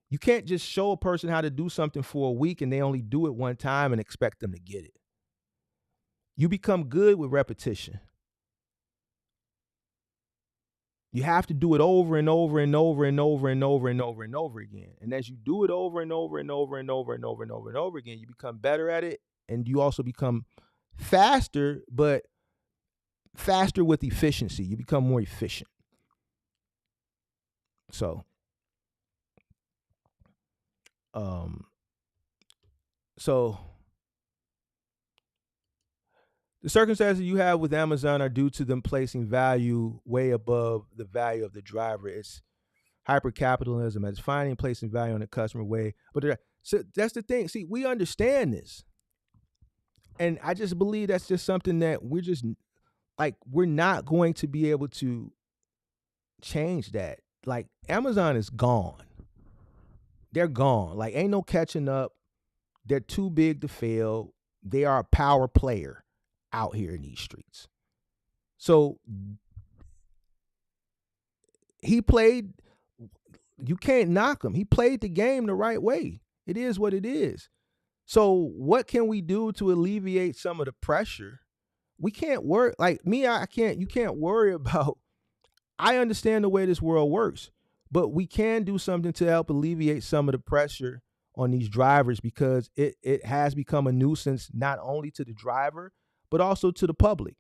You can't just show a person how to do something for a week and they only do it one time and expect them to get it. You become good with repetition. You have to do it over and over and over and over and over and over and over again. And as you do it over and over and over and over and over and over and over again, you become better at it, and you also become faster, but faster with efficiency. You become more efficient. So, the circumstances you have with Amazon are due to them placing value way above the value of the driver. It's hyper-capitalism. It's finding and placing value on the customer way. But so that's the thing. See, we understand this. And I just believe that's just something that we're not going to be able to change that. Like, Amazon is gone. They're gone. Like, ain't no catching up. They're too big to fail. They are a power player out here in these streets. So he played, you can't knock him. He played the game the right way. It is what it is. So what can we do to alleviate some of the pressure? We can't worry, like me, you can't worry about, I understand the way this world works, but we can do something to help alleviate some of the pressure on these drivers, because it has become a nuisance, not only to the driver, but also to the public.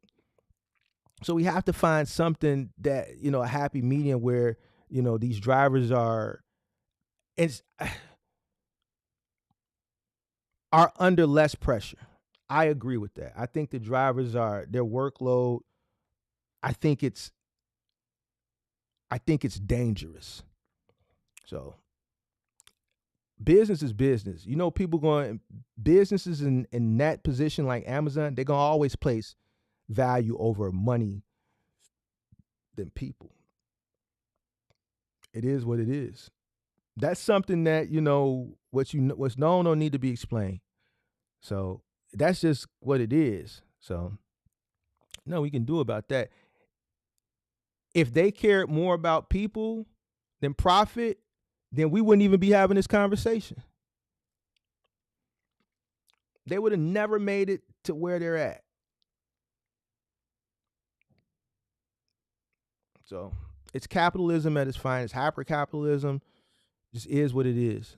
So we have to find something that, a happy medium where, these drivers are under less pressure. I agree with that. I think the drivers their workload, I think it's dangerous. So business is business. Businesses in that position like Amazon, they're going to always place value over money than people. It is what it is. That's something that, what's known don't need to be explained. So that's just what it is. So no, we can do about that. If they cared more about people than profit, then we wouldn't even be having this conversation. They would have never made it to where they're at. So it's capitalism at its finest. Hyper-capitalism just is what it is.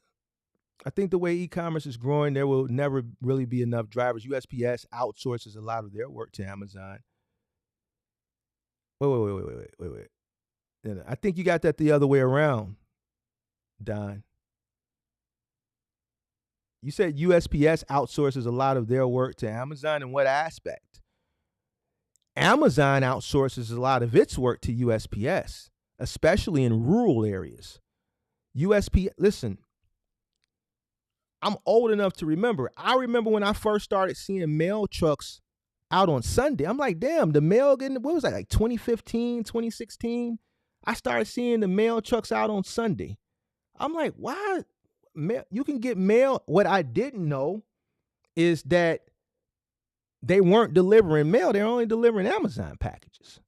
I think the way e-commerce is growing, there will never really be enough drivers. USPS outsources a lot of their work to Amazon. Wait. I think you got that the other way around, Don. You said USPS outsources a lot of their work to Amazon. In what aspect? Amazon outsources a lot of its work to USPS, especially in rural areas. Listen, I'm old enough to remember. I remember when I first started seeing mail trucks out on Sunday. I'm like, damn, the mail getting, what was that, like 2015, 2016? I started seeing the mail trucks out on Sunday. I'm like, why? You can get mail. What I didn't know is that they weren't delivering mail. They're only delivering Amazon packages.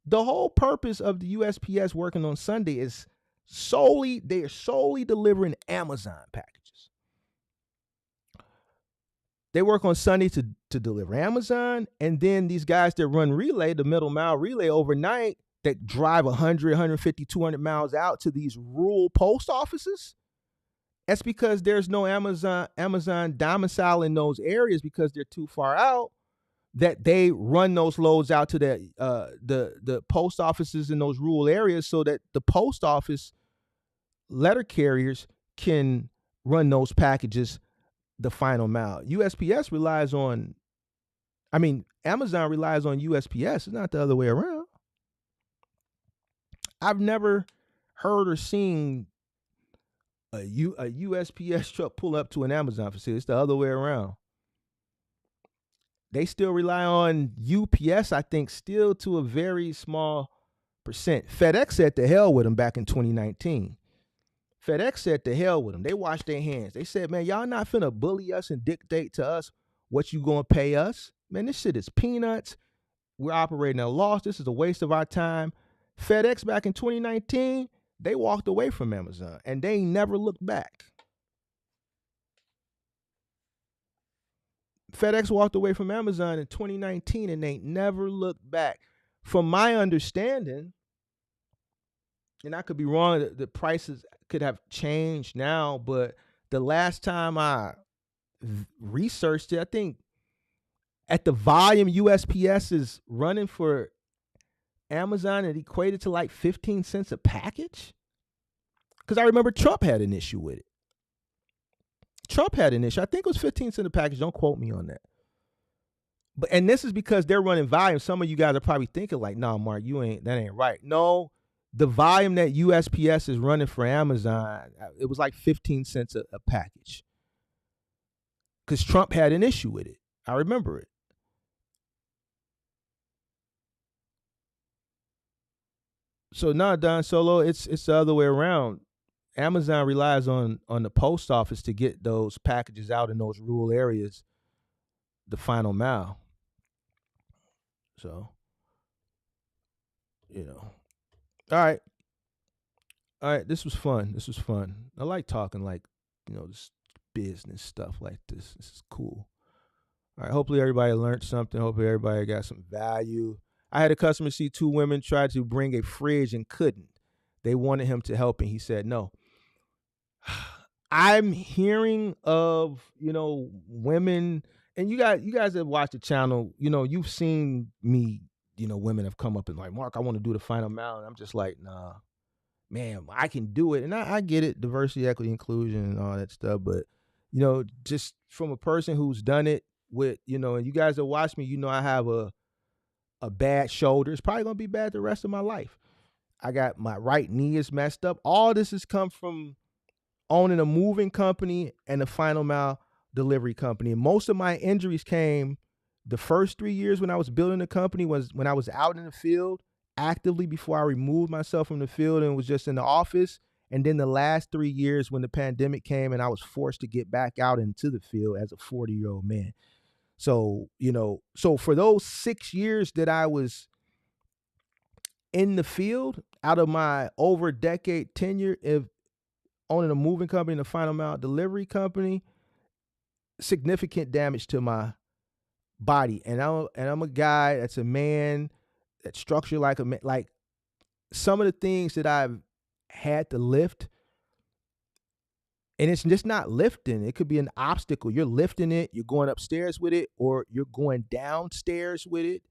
The whole purpose of the USPS working on Sunday is they are solely delivering Amazon packages. They work on Sunday to deliver Amazon, and then these guys that run relay, the middle mile relay overnight, that drive 100, 150, 200 miles out to these rural post offices. That's because there's no Amazon domicile in those areas because they're too far out, that they run those loads out to the post offices in those rural areas so that the post office letter carriers can run those packages the final mile. USPS relies on, Amazon relies on USPS. It's not the other way around. I've never heard or seen a USPS truck pull up to an Amazon facility. It's the other way around. They still rely on UPS, I think, still to a very small percent. FedEx said to hell with them back in 2019. FedEx said to hell with them. They washed their hands. They said, man, y'all not finna bully us and dictate to us what you gonna pay us. Man, this shit is peanuts. We're operating at a loss. This is a waste of our time. FedEx back in 2019, they walked away from Amazon and they never looked back. FedEx walked away from Amazon in 2019 and they never looked back. From my understanding, and I could be wrong, the prices could have changed now, but the last time I researched it, I think at the volume USPS is running for Amazon, it equated to like 15 cents a package. Because I remember Trump had an issue with it. Trump had an issue. I think it was 15 cents a package. Don't quote me on that. And this is because they're running volume. Some of you guys are probably thinking like, nah, Mark, that ain't right. No, the volume that USPS is running for Amazon, it was like 15 cents a package. Because Trump had an issue with it. I remember it. So now, Don Solo, it's the other way around. Amazon relies on the post office to get those packages out in those rural areas, the final mile. So, All right, this was fun. I like talking like, this business stuff like this. This is cool. All right, hopefully everybody learned something. Hopefully everybody got some value. I had a customer see two women try to bring a fridge and couldn't. They wanted him to help and he said no. I'm hearing of, women, and you guys have watched the channel, you've seen me, women have come up and like, Mark, I want to do the final mile. And I'm just like, nah, man, I can do it. And I get it, diversity, equity, inclusion, and all that stuff. But, just from a person who's done it with, and you guys that watch me, I have a bad shoulder. It's probably going to be bad the rest of my life. I got my right knee is messed up. All this has come from owning a moving company and a final mile delivery company. And most of my injuries came the first 3 years when I was building the company, was when I was out in the field actively before I removed myself from the field and was just in the office. And then the last 3 years when the pandemic came and I was forced to get back out into the field as a 40-year-old man. So, so for those 6 years that I was in the field, out of my over decade tenure, if owning a moving company and a final mile delivery company, significant damage to my body. And I'm a guy that's a man that's structured like a man. Like some of the things that I've had to lift, and it's just not lifting. It could be an obstacle. You're lifting it, you're going upstairs with it, or you're going downstairs with it.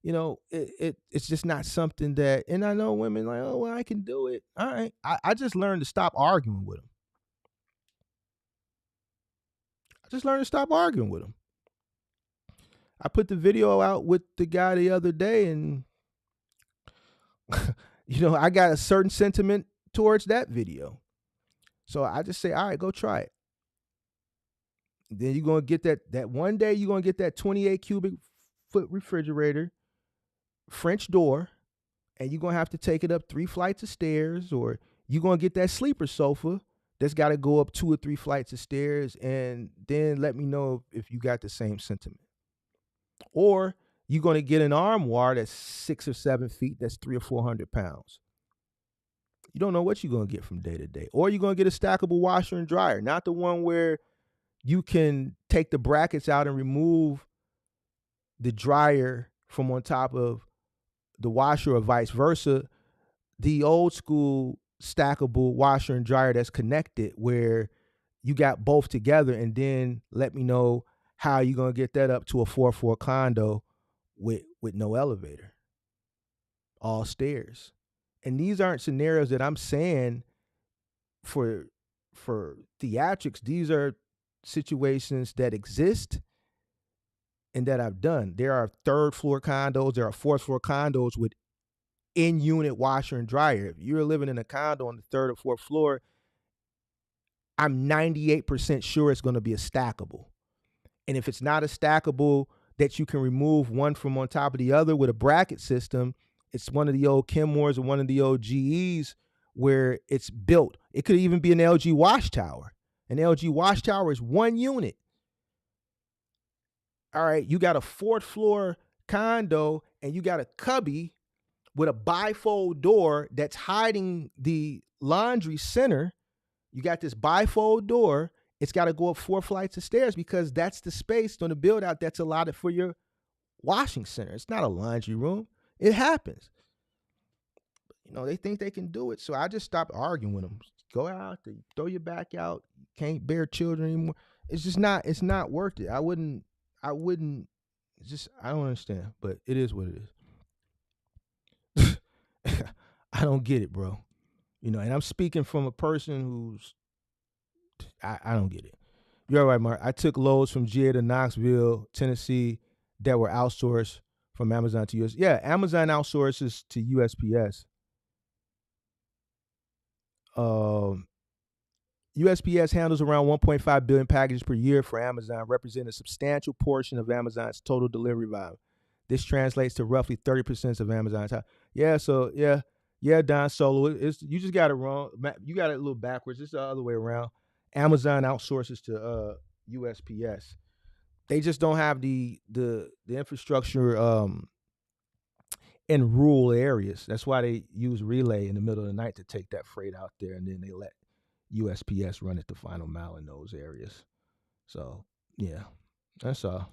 It's just not something that, and I know women like, oh, well, I can do it. All right. I just learned to stop arguing with them. I put the video out with the guy the other day and, I got a certain sentiment towards that video. So I just say, all right, go try it. Then you're gonna get that one day you're gonna get that 28 cubic foot refrigerator, French door, and you're gonna have to take it up 3 flights of stairs, or you're gonna get that sleeper sofa that's got to go up 2 or 3 flights of stairs, and then let me know if you got the same sentiment. Or you're gonna get an armoire that's 6 or 7 feet, that's 300 or 400 pounds. You don't know what you're gonna get from day to day. Or you're gonna get a stackable washer and dryer, not the one where you can take the brackets out and remove the dryer from on top of the washer, or vice versa. The old school stackable washer and dryer that's connected, where you got both together, and then let me know how you're gonna get that up to a 4-floor condo with no elevator, all stairs. And these aren't scenarios that I'm saying for theatrics. These are situations that exist and that I've done. There are 3rd floor condos, there are 4th floor condos with in-unit washer and dryer. If you're living in a condo on the 3rd or 4th floor, I'm 98% sure it's going to be a stackable. And if it's not a stackable that you can remove one from on top of the other with a bracket system, it's one of the old Kenmores or one of the old GEs where it's built. It could even be an LG wash tower. An LG wash tower is 1 unit. All right, you got a 4th floor condo and you got a cubby with a bifold door that's hiding the laundry center. You got this bifold door. It's got to go up 4 flights of stairs because that's the space on the build out that's allotted for your washing center. It's not a laundry room. It happens. You know, they think they can do it. So I just stopped arguing with them. Go out there, throw your back out. You can't bear children anymore. It's just not, it's not worth it. I wouldn't, it's just, I don't understand, but it is what it is. I don't get it, bro. You know, and I'm speaking from a person who's, I don't get it. You're right, Mark. I took loads from GA to Knoxville, Tennessee, that were outsourced from Amazon to US. Yeah, Amazon outsources to USPS. USPS handles around 1.5 billion packages per year for Amazon, representing a substantial portion of Amazon's total delivery volume. This translates to roughly 30% of Amazon's time. Yeah, so yeah, Don Solo, you just got it wrong. You got it a little backwards. It's the other way around. Amazon outsources to USPS. They just don't have the infrastructure in rural areas. That's why they use relay in the middle of the night to take that freight out there, and then they let USPS run it the final mile in those areas. So yeah, that's all.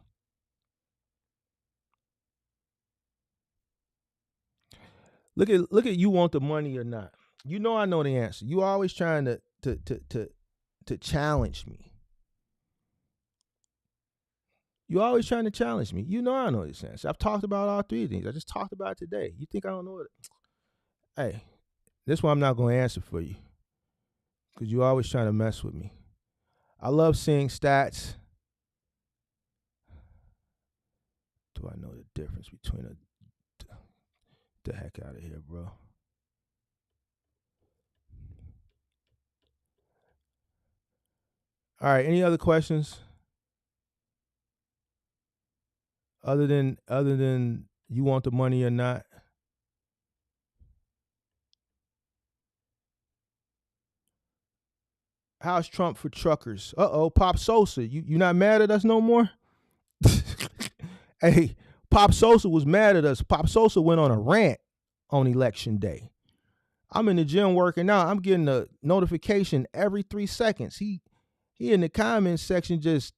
Look at you want the money or not. You know I know the answer. You always trying to challenge me. You always trying to challenge me. You know I know this answer. I've talked about all 3 of these. I just talked about it today. You think I don't know it? Hey, this one I'm not going to answer for you because you always trying to mess with me. I love seeing stats. Do I know the difference between the heck out of here, bro? All right, any other questions? Other than you want the money or not? How's Trump for truckers? Pop Sosa, you not mad at us no more? Hey, Pop Sosa was mad at us. Pop Sosa went on a rant on election day. I'm in the gym working out. I'm getting a notification every 3 seconds. He in the comments section just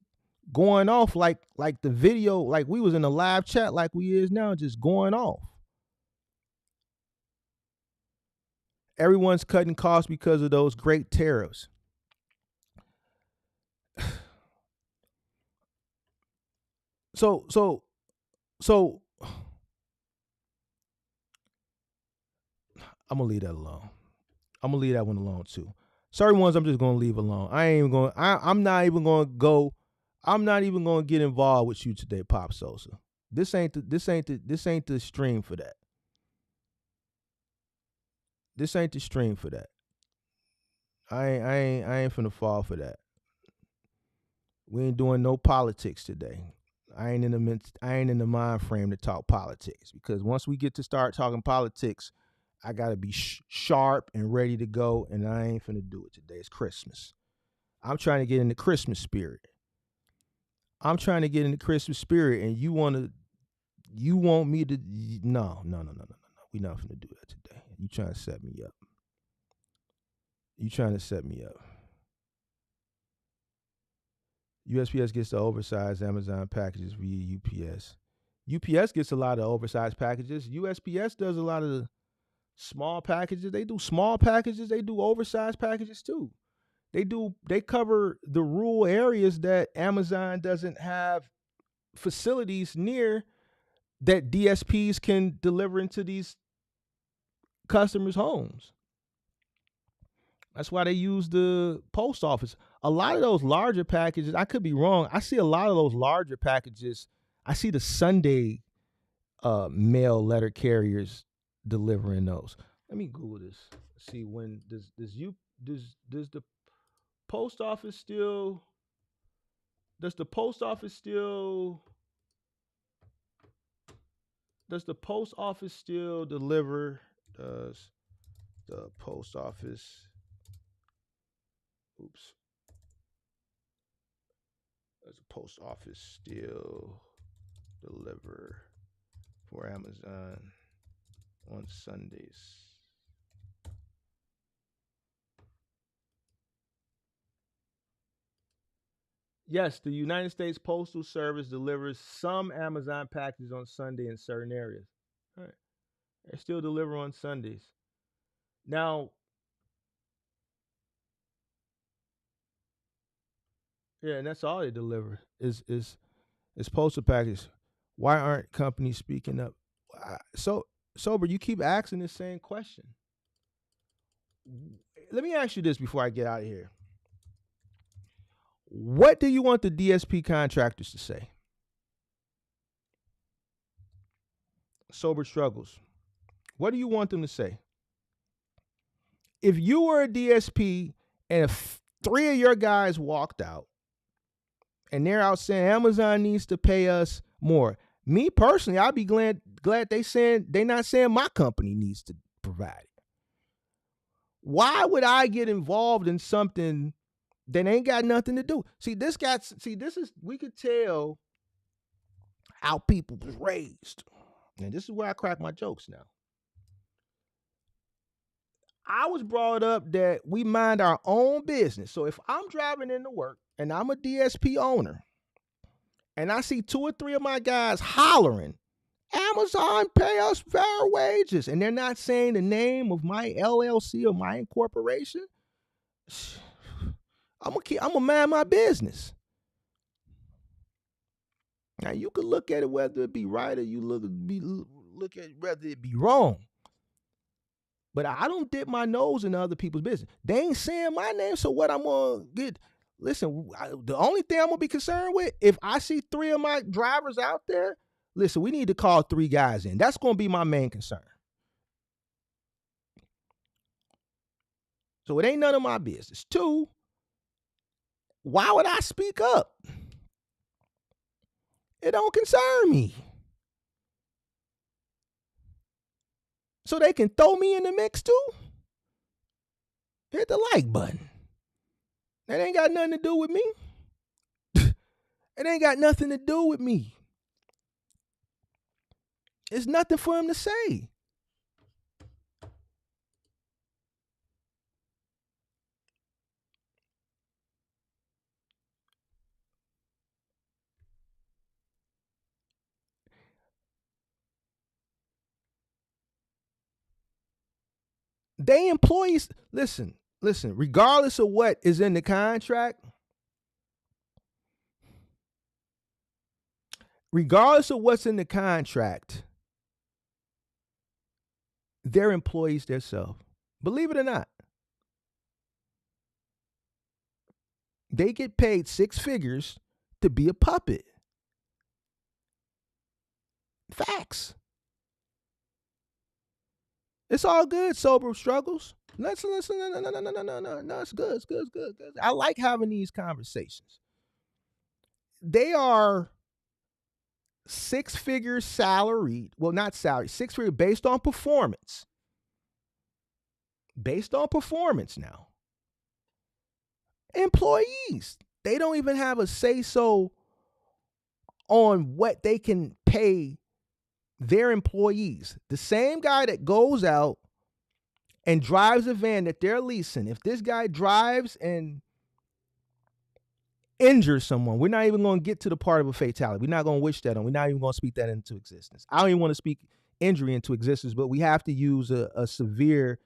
going off like the video, like we was in a live chat like we is now, just going off. Everyone's cutting costs because of those great tariffs. So I'm gonna leave that alone. I'm gonna leave that one alone too. Certain ones I'm just gonna leave alone. I'm not even gonna get involved with you today, Pop Sosa. This ain't the stream for that. This ain't the stream for that. I ain't finna fall for that. We ain't doing no politics today. I ain't in the mind frame to talk politics, because once we get to start talking politics, I gotta be sharp and ready to go, and I ain't finna do it today. It's Christmas. I'm trying to get in the Christmas spirit. And you want me to? No. We not finna do that today. You trying to set me up? USPS gets the oversized Amazon packages via UPS. UPS gets a lot of oversized packages. USPS does a lot of the small packages. They do small packages. They do oversized packages too. They cover the rural areas that Amazon doesn't have facilities near that DSPs can deliver into these customers' homes. That's why they use the post office. A lot of those larger packages, I could be wrong, I see a lot of those larger packages, I see the Sunday mail letter carriers delivering those. Let me Google this. See, when does the post office still deliver? Does the post office does the post office still deliver for Amazon on Sundays? Yes, the United States Postal Service delivers some Amazon packages on Sunday in certain areas. All right. They still deliver on Sundays. Now, yeah, and that's all they deliver is postal packages. Why aren't companies speaking up? So, Sober, you keep asking the same question. Let me ask you this before I get out of here. What do you want the DSP contractors to say? Sober struggles. What do you want them to say? If you were a DSP and if 3 of your guys walked out and they're out saying Amazon needs to pay us more, me personally, I'd be glad they not saying my company needs to provide it. Why would I get involved in something that ain't got nothing to do? We could tell how people was raised. And this is where I crack my jokes now. I was brought up that we mind our own business. So if I'm driving into work and I'm a DSP owner and I see 2 or 3 of my guys hollering, Amazon pay us fair wages, and they're not saying the name of my LLC or my incorporation, I'm gonna mind my business. Now you can look at it whether it be right or you look at it whether it be wrong. But I don't dip my nose in other people's business. They ain't saying my name, so what I'm gonna get? Listen, the only thing I'm gonna be concerned with, if I see 3 of my drivers out there, listen, we need to call 3 guys in. That's gonna be my main concern. So it ain't none of my business. 2, why would I speak up? It don't concern me. So they can throw me in the mix too? Hit the like button. That ain't got nothing to do with me. It ain't got nothing to do with me. It's nothing for him to say. They employees, listen, regardless of what is in the contract, they're employees themselves. Believe it or not. They get paid 6 figures to be a puppet. Facts. It's all good, Sober struggles. Listen. No, it's good. I like having these conversations. they are six-figure salaried. Well, not salary, six-figure based on performance. Based on performance now. Employees, they don't even have a say-so on what they can pay their employees. The same guy that goes out and drives a van that they're leasing, if this guy drives and injures someone, we're not even going to get to the part of a fatality. We're not going to wish that on. We're not even going to speak that into existence. I don't even want to speak injury into existence, but we have to use a severe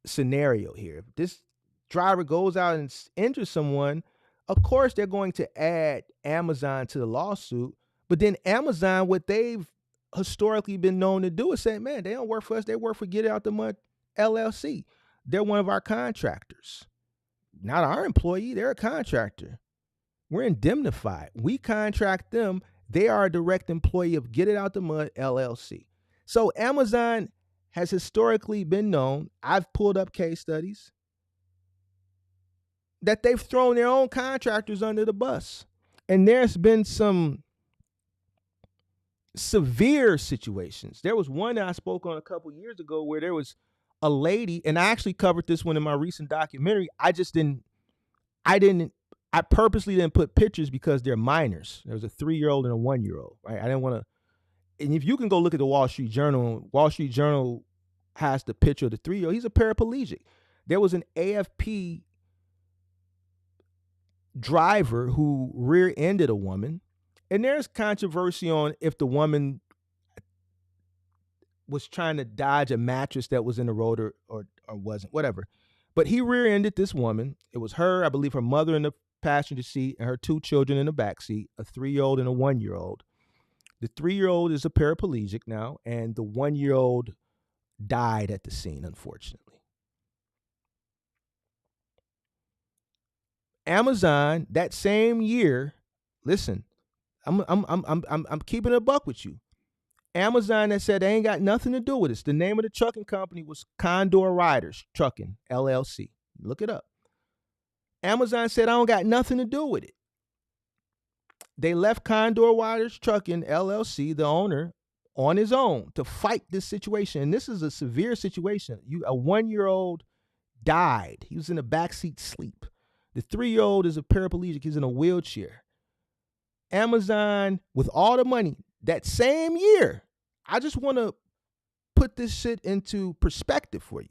scenario here. If this driver goes out and injures someone, of course they're going to add Amazon to the lawsuit. But then Amazon, what they've historically been known to do is say, man, they don't work for us. They work for Get Out the Mud LLC. They're one of our contractors. Not our employee. They're a contractor. We're indemnified. We contract them. They are a direct employee of Get It Out the Mud LLC. So Amazon has historically been known, I've pulled up case studies, that they've thrown their own contractors under the bus. And there's been some severe situations. There was one that I spoke on a couple years ago where there was a lady, and I actually covered this one in my recent documentary. I purposely didn't put pictures because they're minors. There was a 3-year-old and a 1-year-old, right? I didn't want to. And if you can go look at the Wall Street Journal has the picture of the 3-year-old. He's a paraplegic. There was an AFP driver who rear-ended a woman, and there's controversy on if the woman was trying to dodge a mattress that was in the road or wasn't, whatever. But he rear-ended this woman. It was her, I believe her mother in the passenger seat and her 2 children in the back seat, a 3-year-old and a 1-year-old. The 3-year-old is a paraplegic now, and the 1-year-old died at the scene, unfortunately. Amazon that same year, listen, I'm keeping it a buck with you. Amazon that said they ain't got nothing to do with this. The name of the trucking company was Condor Riders Trucking LLC. Look it up. Amazon said I don't got nothing to do with it. They left Condor Riders Trucking LLC, the owner, on his own to fight this situation. And this is a severe situation. A 1-year-old died. He was in a backseat sleep. The 3-year-old is a paraplegic. He's in a wheelchair. Amazon, with all the money, that same year, I just want to put this shit into perspective for you.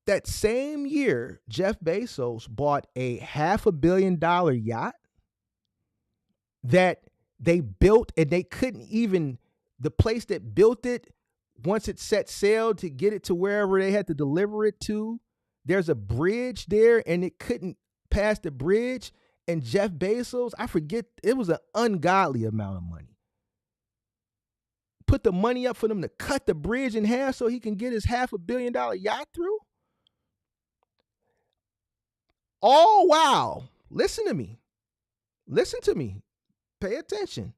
That same year, Jeff Bezos bought a $500 million yacht that they built, and they couldn't even, the place that built it, once it set sail to get it to wherever they had to deliver it to, there's a bridge there, and it couldn't pass the bridge. And Jeff Bezos, I forget, it was an ungodly amount of money. Put the money up for them to cut the bridge in half so he can get his $500 million yacht through. Oh, wow. Listen to me. Listen to me. Pay attention.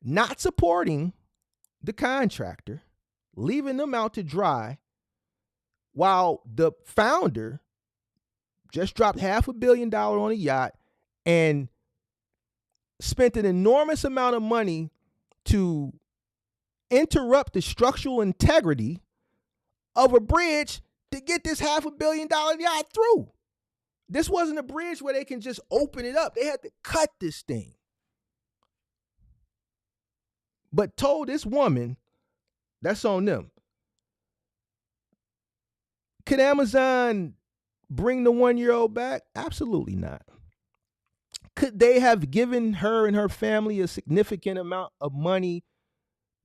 Not supporting the contractor, leaving them out to dry, while the founder just dropped $500 million on a yacht and spent an enormous amount of money to interrupt the structural integrity of a bridge to get this $500 million yacht through. This wasn't a bridge where they can just open it up. They had to cut this thing. But told this woman, that's on them. Could Amazon bring the 1-year-old back? Absolutely not. Could they have given her and her family a significant amount of money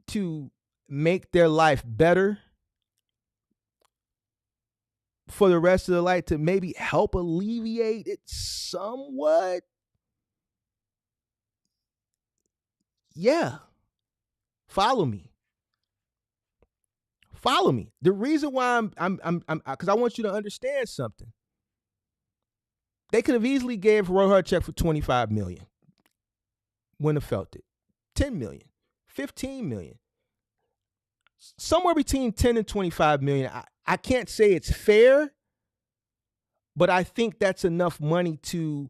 to make their life better for the rest of their life, to maybe help alleviate it somewhat? Yeah. Follow me. Follow me. The reason why I'm because I want you to understand something. They could have easily gave her a check for $25 million. Wouldn't have felt it. $10 million, $15 million, somewhere between $10 and $25 million. I can't say it's fair, But I think that's enough money to,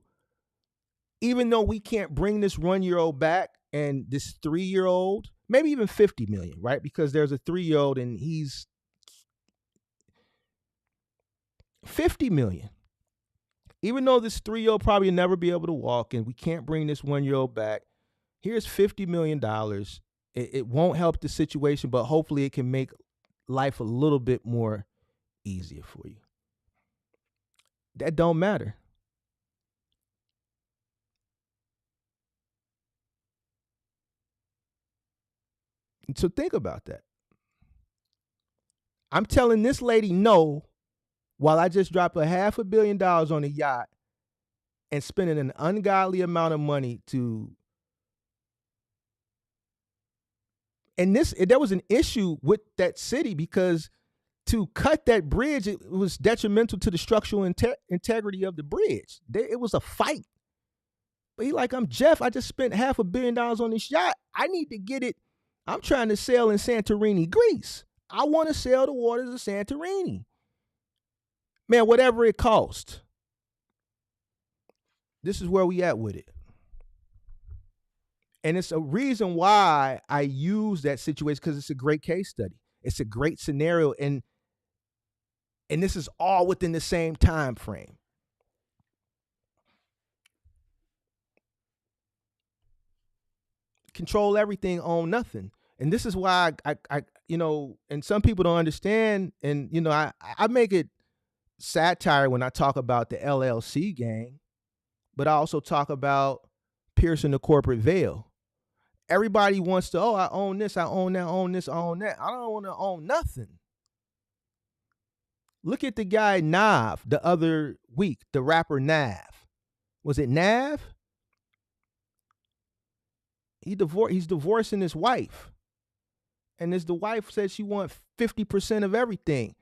even though we can't bring this 1-year-old back and this 3-year-old, maybe even 50 million, right? Because there's a 3-year-old and he's 50 million. Even though this 3-year-old probably never be able to walk and we can't bring this 1-year-old back, here's $50 million. It won't help the situation, but hopefully it can make life a little bit more easier for you. That don't matter. So think about that. I'm telling this lady no, while I just dropped $500 million on a yacht and spending an ungodly amount of money to. And there was an issue with that city because to cut that bridge, it was detrimental to the structural integrity of the bridge. It was a fight. But he like, I'm Jeff. I just spent $500 million on this yacht. I need to get it. I'm trying to sail in Santorini, Greece. I want to sail the waters of Santorini. Man, whatever it costs. This is where we at with it. And it's a reason why I use that situation, because it's a great case study. It's a great scenario. And this is all within the same time frame. Control everything, own nothing. And this is why I and some people don't understand. And, I make it satire when I talk about the LLC gang, but I also talk about piercing the corporate veil. Everybody wants to, I own this, I own that, I own this, I own that. I don't want to own nothing. Look at the guy Nav the other week, the rapper Nav. Was it Nav? He's divorcing his wife. And the wife said she wants 50% of everything.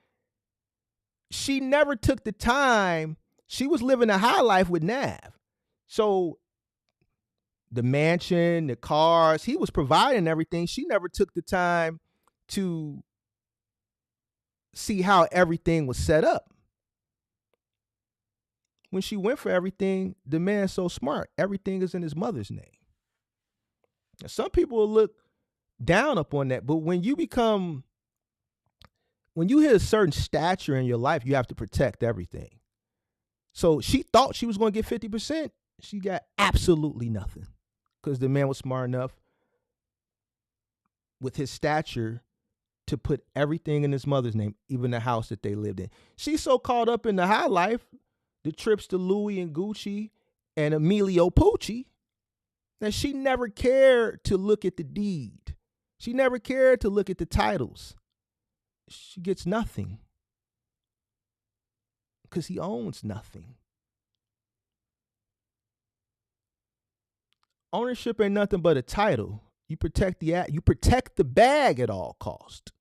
She never took the time. She was living a high life with Nav. So the mansion, the cars, he was providing everything. She never took the time to see how everything was set up. When she went for everything, the man's so smart. Everything is in his mother's name. Now, some people will look down upon that, but when you hit a certain stature in your life, you have to protect everything. So she thought she was going to get 50%. She got absolutely nothing because the man was smart enough with his stature to put everything in his mother's name, even the house that they lived in. She's so caught up in the high life, the trips to Louis and Gucci and Emilio Pucci, that she never cared to look at the deed. She never cared to look at the titles. She gets nothing because he owns nothing. Ownership ain't nothing but a title. You protect the bag at all cost.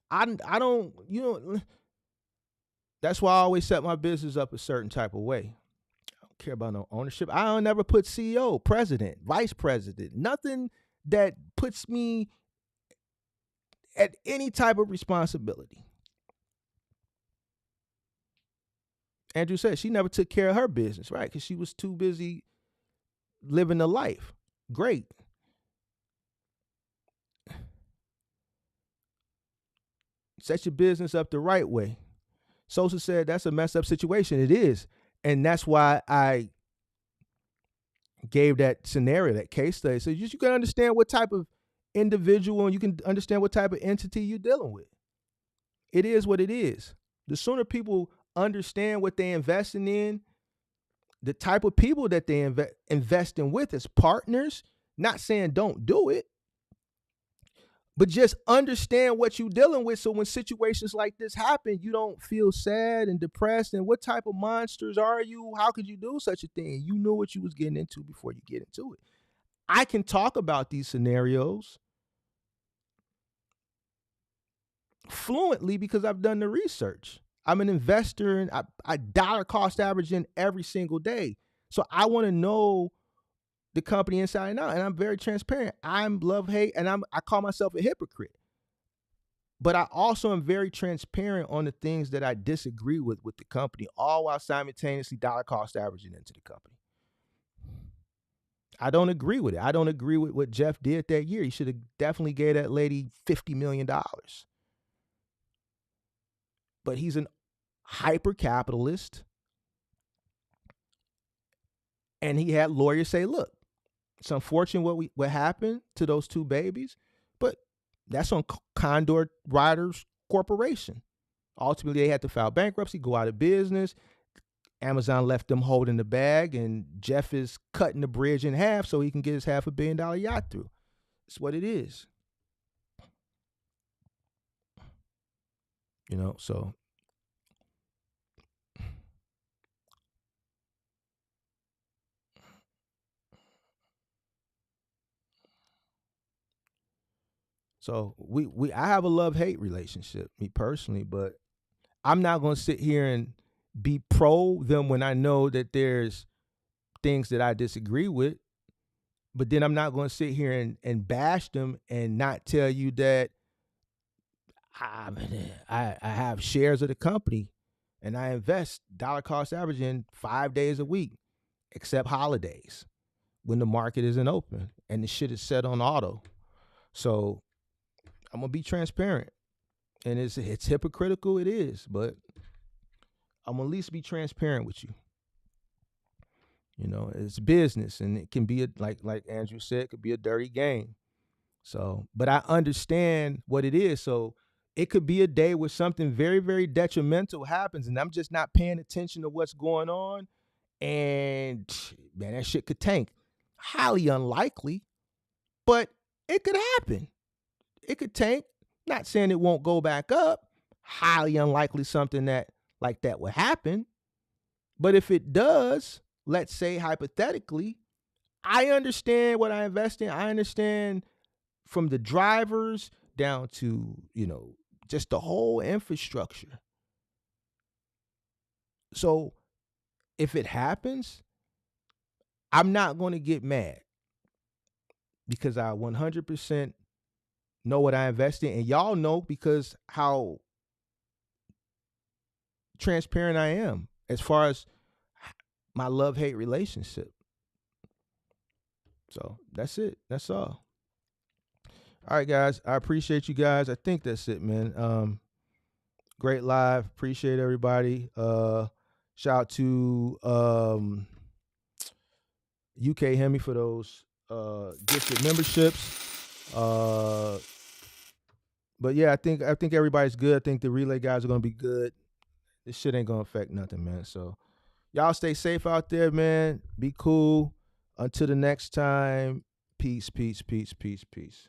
I don't, that's why I always set my business up a certain type of way. I don't care about no ownership. I don't never put CEO, president, vice president, nothing that puts me at any type of responsibility. Andrew said she never took care of her business, right? Because she was too busy living the life. Great. Set your business up the right way. Sosa said that's a messed up situation. It is. And that's why I gave that scenario, that case study. So you can understand what type of individual and you can understand what type of entity you're dealing with. It is what it is. The sooner people understand what they're investing in, the type of people that they investing with as partners, not saying don't do it, but just understand what you're dealing with. So when situations like this happen, you don't feel sad and depressed. And what type of monsters are you? How could you do such a thing? You knew what you was getting into before you get into it. I can talk about these scenarios fluently because I've done the research. I'm an investor and I dollar cost average in every single day. So I want to know the company inside and out, and I'm very transparent. I'm love hate, and I call myself a hypocrite. But I also am very transparent on the things that I disagree with the company, all while simultaneously dollar cost averaging into the company. I don't agree with it. I don't agree with what Jeff did that year. He should have definitely gave that lady $50 million. But he's an hyper capitalist. And he had lawyers say, look, it's unfortunate what happened to those two babies, but that's on Condor Riders Corporation. Ultimately, they had to file bankruptcy, go out of business. Amazon left them holding the bag, and Jeff is cutting the bridge in half so he can get his $500 million yacht through. It's what it is. You know, so I have a love-hate relationship, me personally, but I'm not going to sit here and be pro them when I know that there's things that I disagree with. But then I'm not going to sit here and bash them and not tell you that I have shares of the company and I invest dollar cost averaging 5 days a week, except holidays when the market isn't open and the shit is set on auto. So I'm going to be transparent. And it's hypocritical, it is, but I'm going to at least be transparent with you. You know, it's business, and it can be like Andrew said, it could be a dirty game. So, but I understand what it is. So it could be a day where something very, very detrimental happens, and I'm just not paying attention to what's going on. And man, that shit could tank. Highly unlikely, but it could happen. It could tank. Not saying it won't go back up. Highly unlikely something like that would happen. But if it does, let's say hypothetically, I understand what I invest in. I understand from the drivers down to, you know, just the whole infrastructure. So if it happens, I'm not going to get mad because I 100% know what I invest in. And y'all know because how transparent I am as far as my love-hate relationship. So that's it. That's all. All right, guys. I appreciate you guys. I think that's it, man. Great live. Appreciate everybody. Shout out to UK Hemi for those gifted memberships. But yeah, I think everybody's good. I think the relay guys are gonna be good. This shit ain't gonna affect nothing, man. So y'all stay safe out there, man. Be cool. Until the next time. Peace, peace, peace, peace, peace.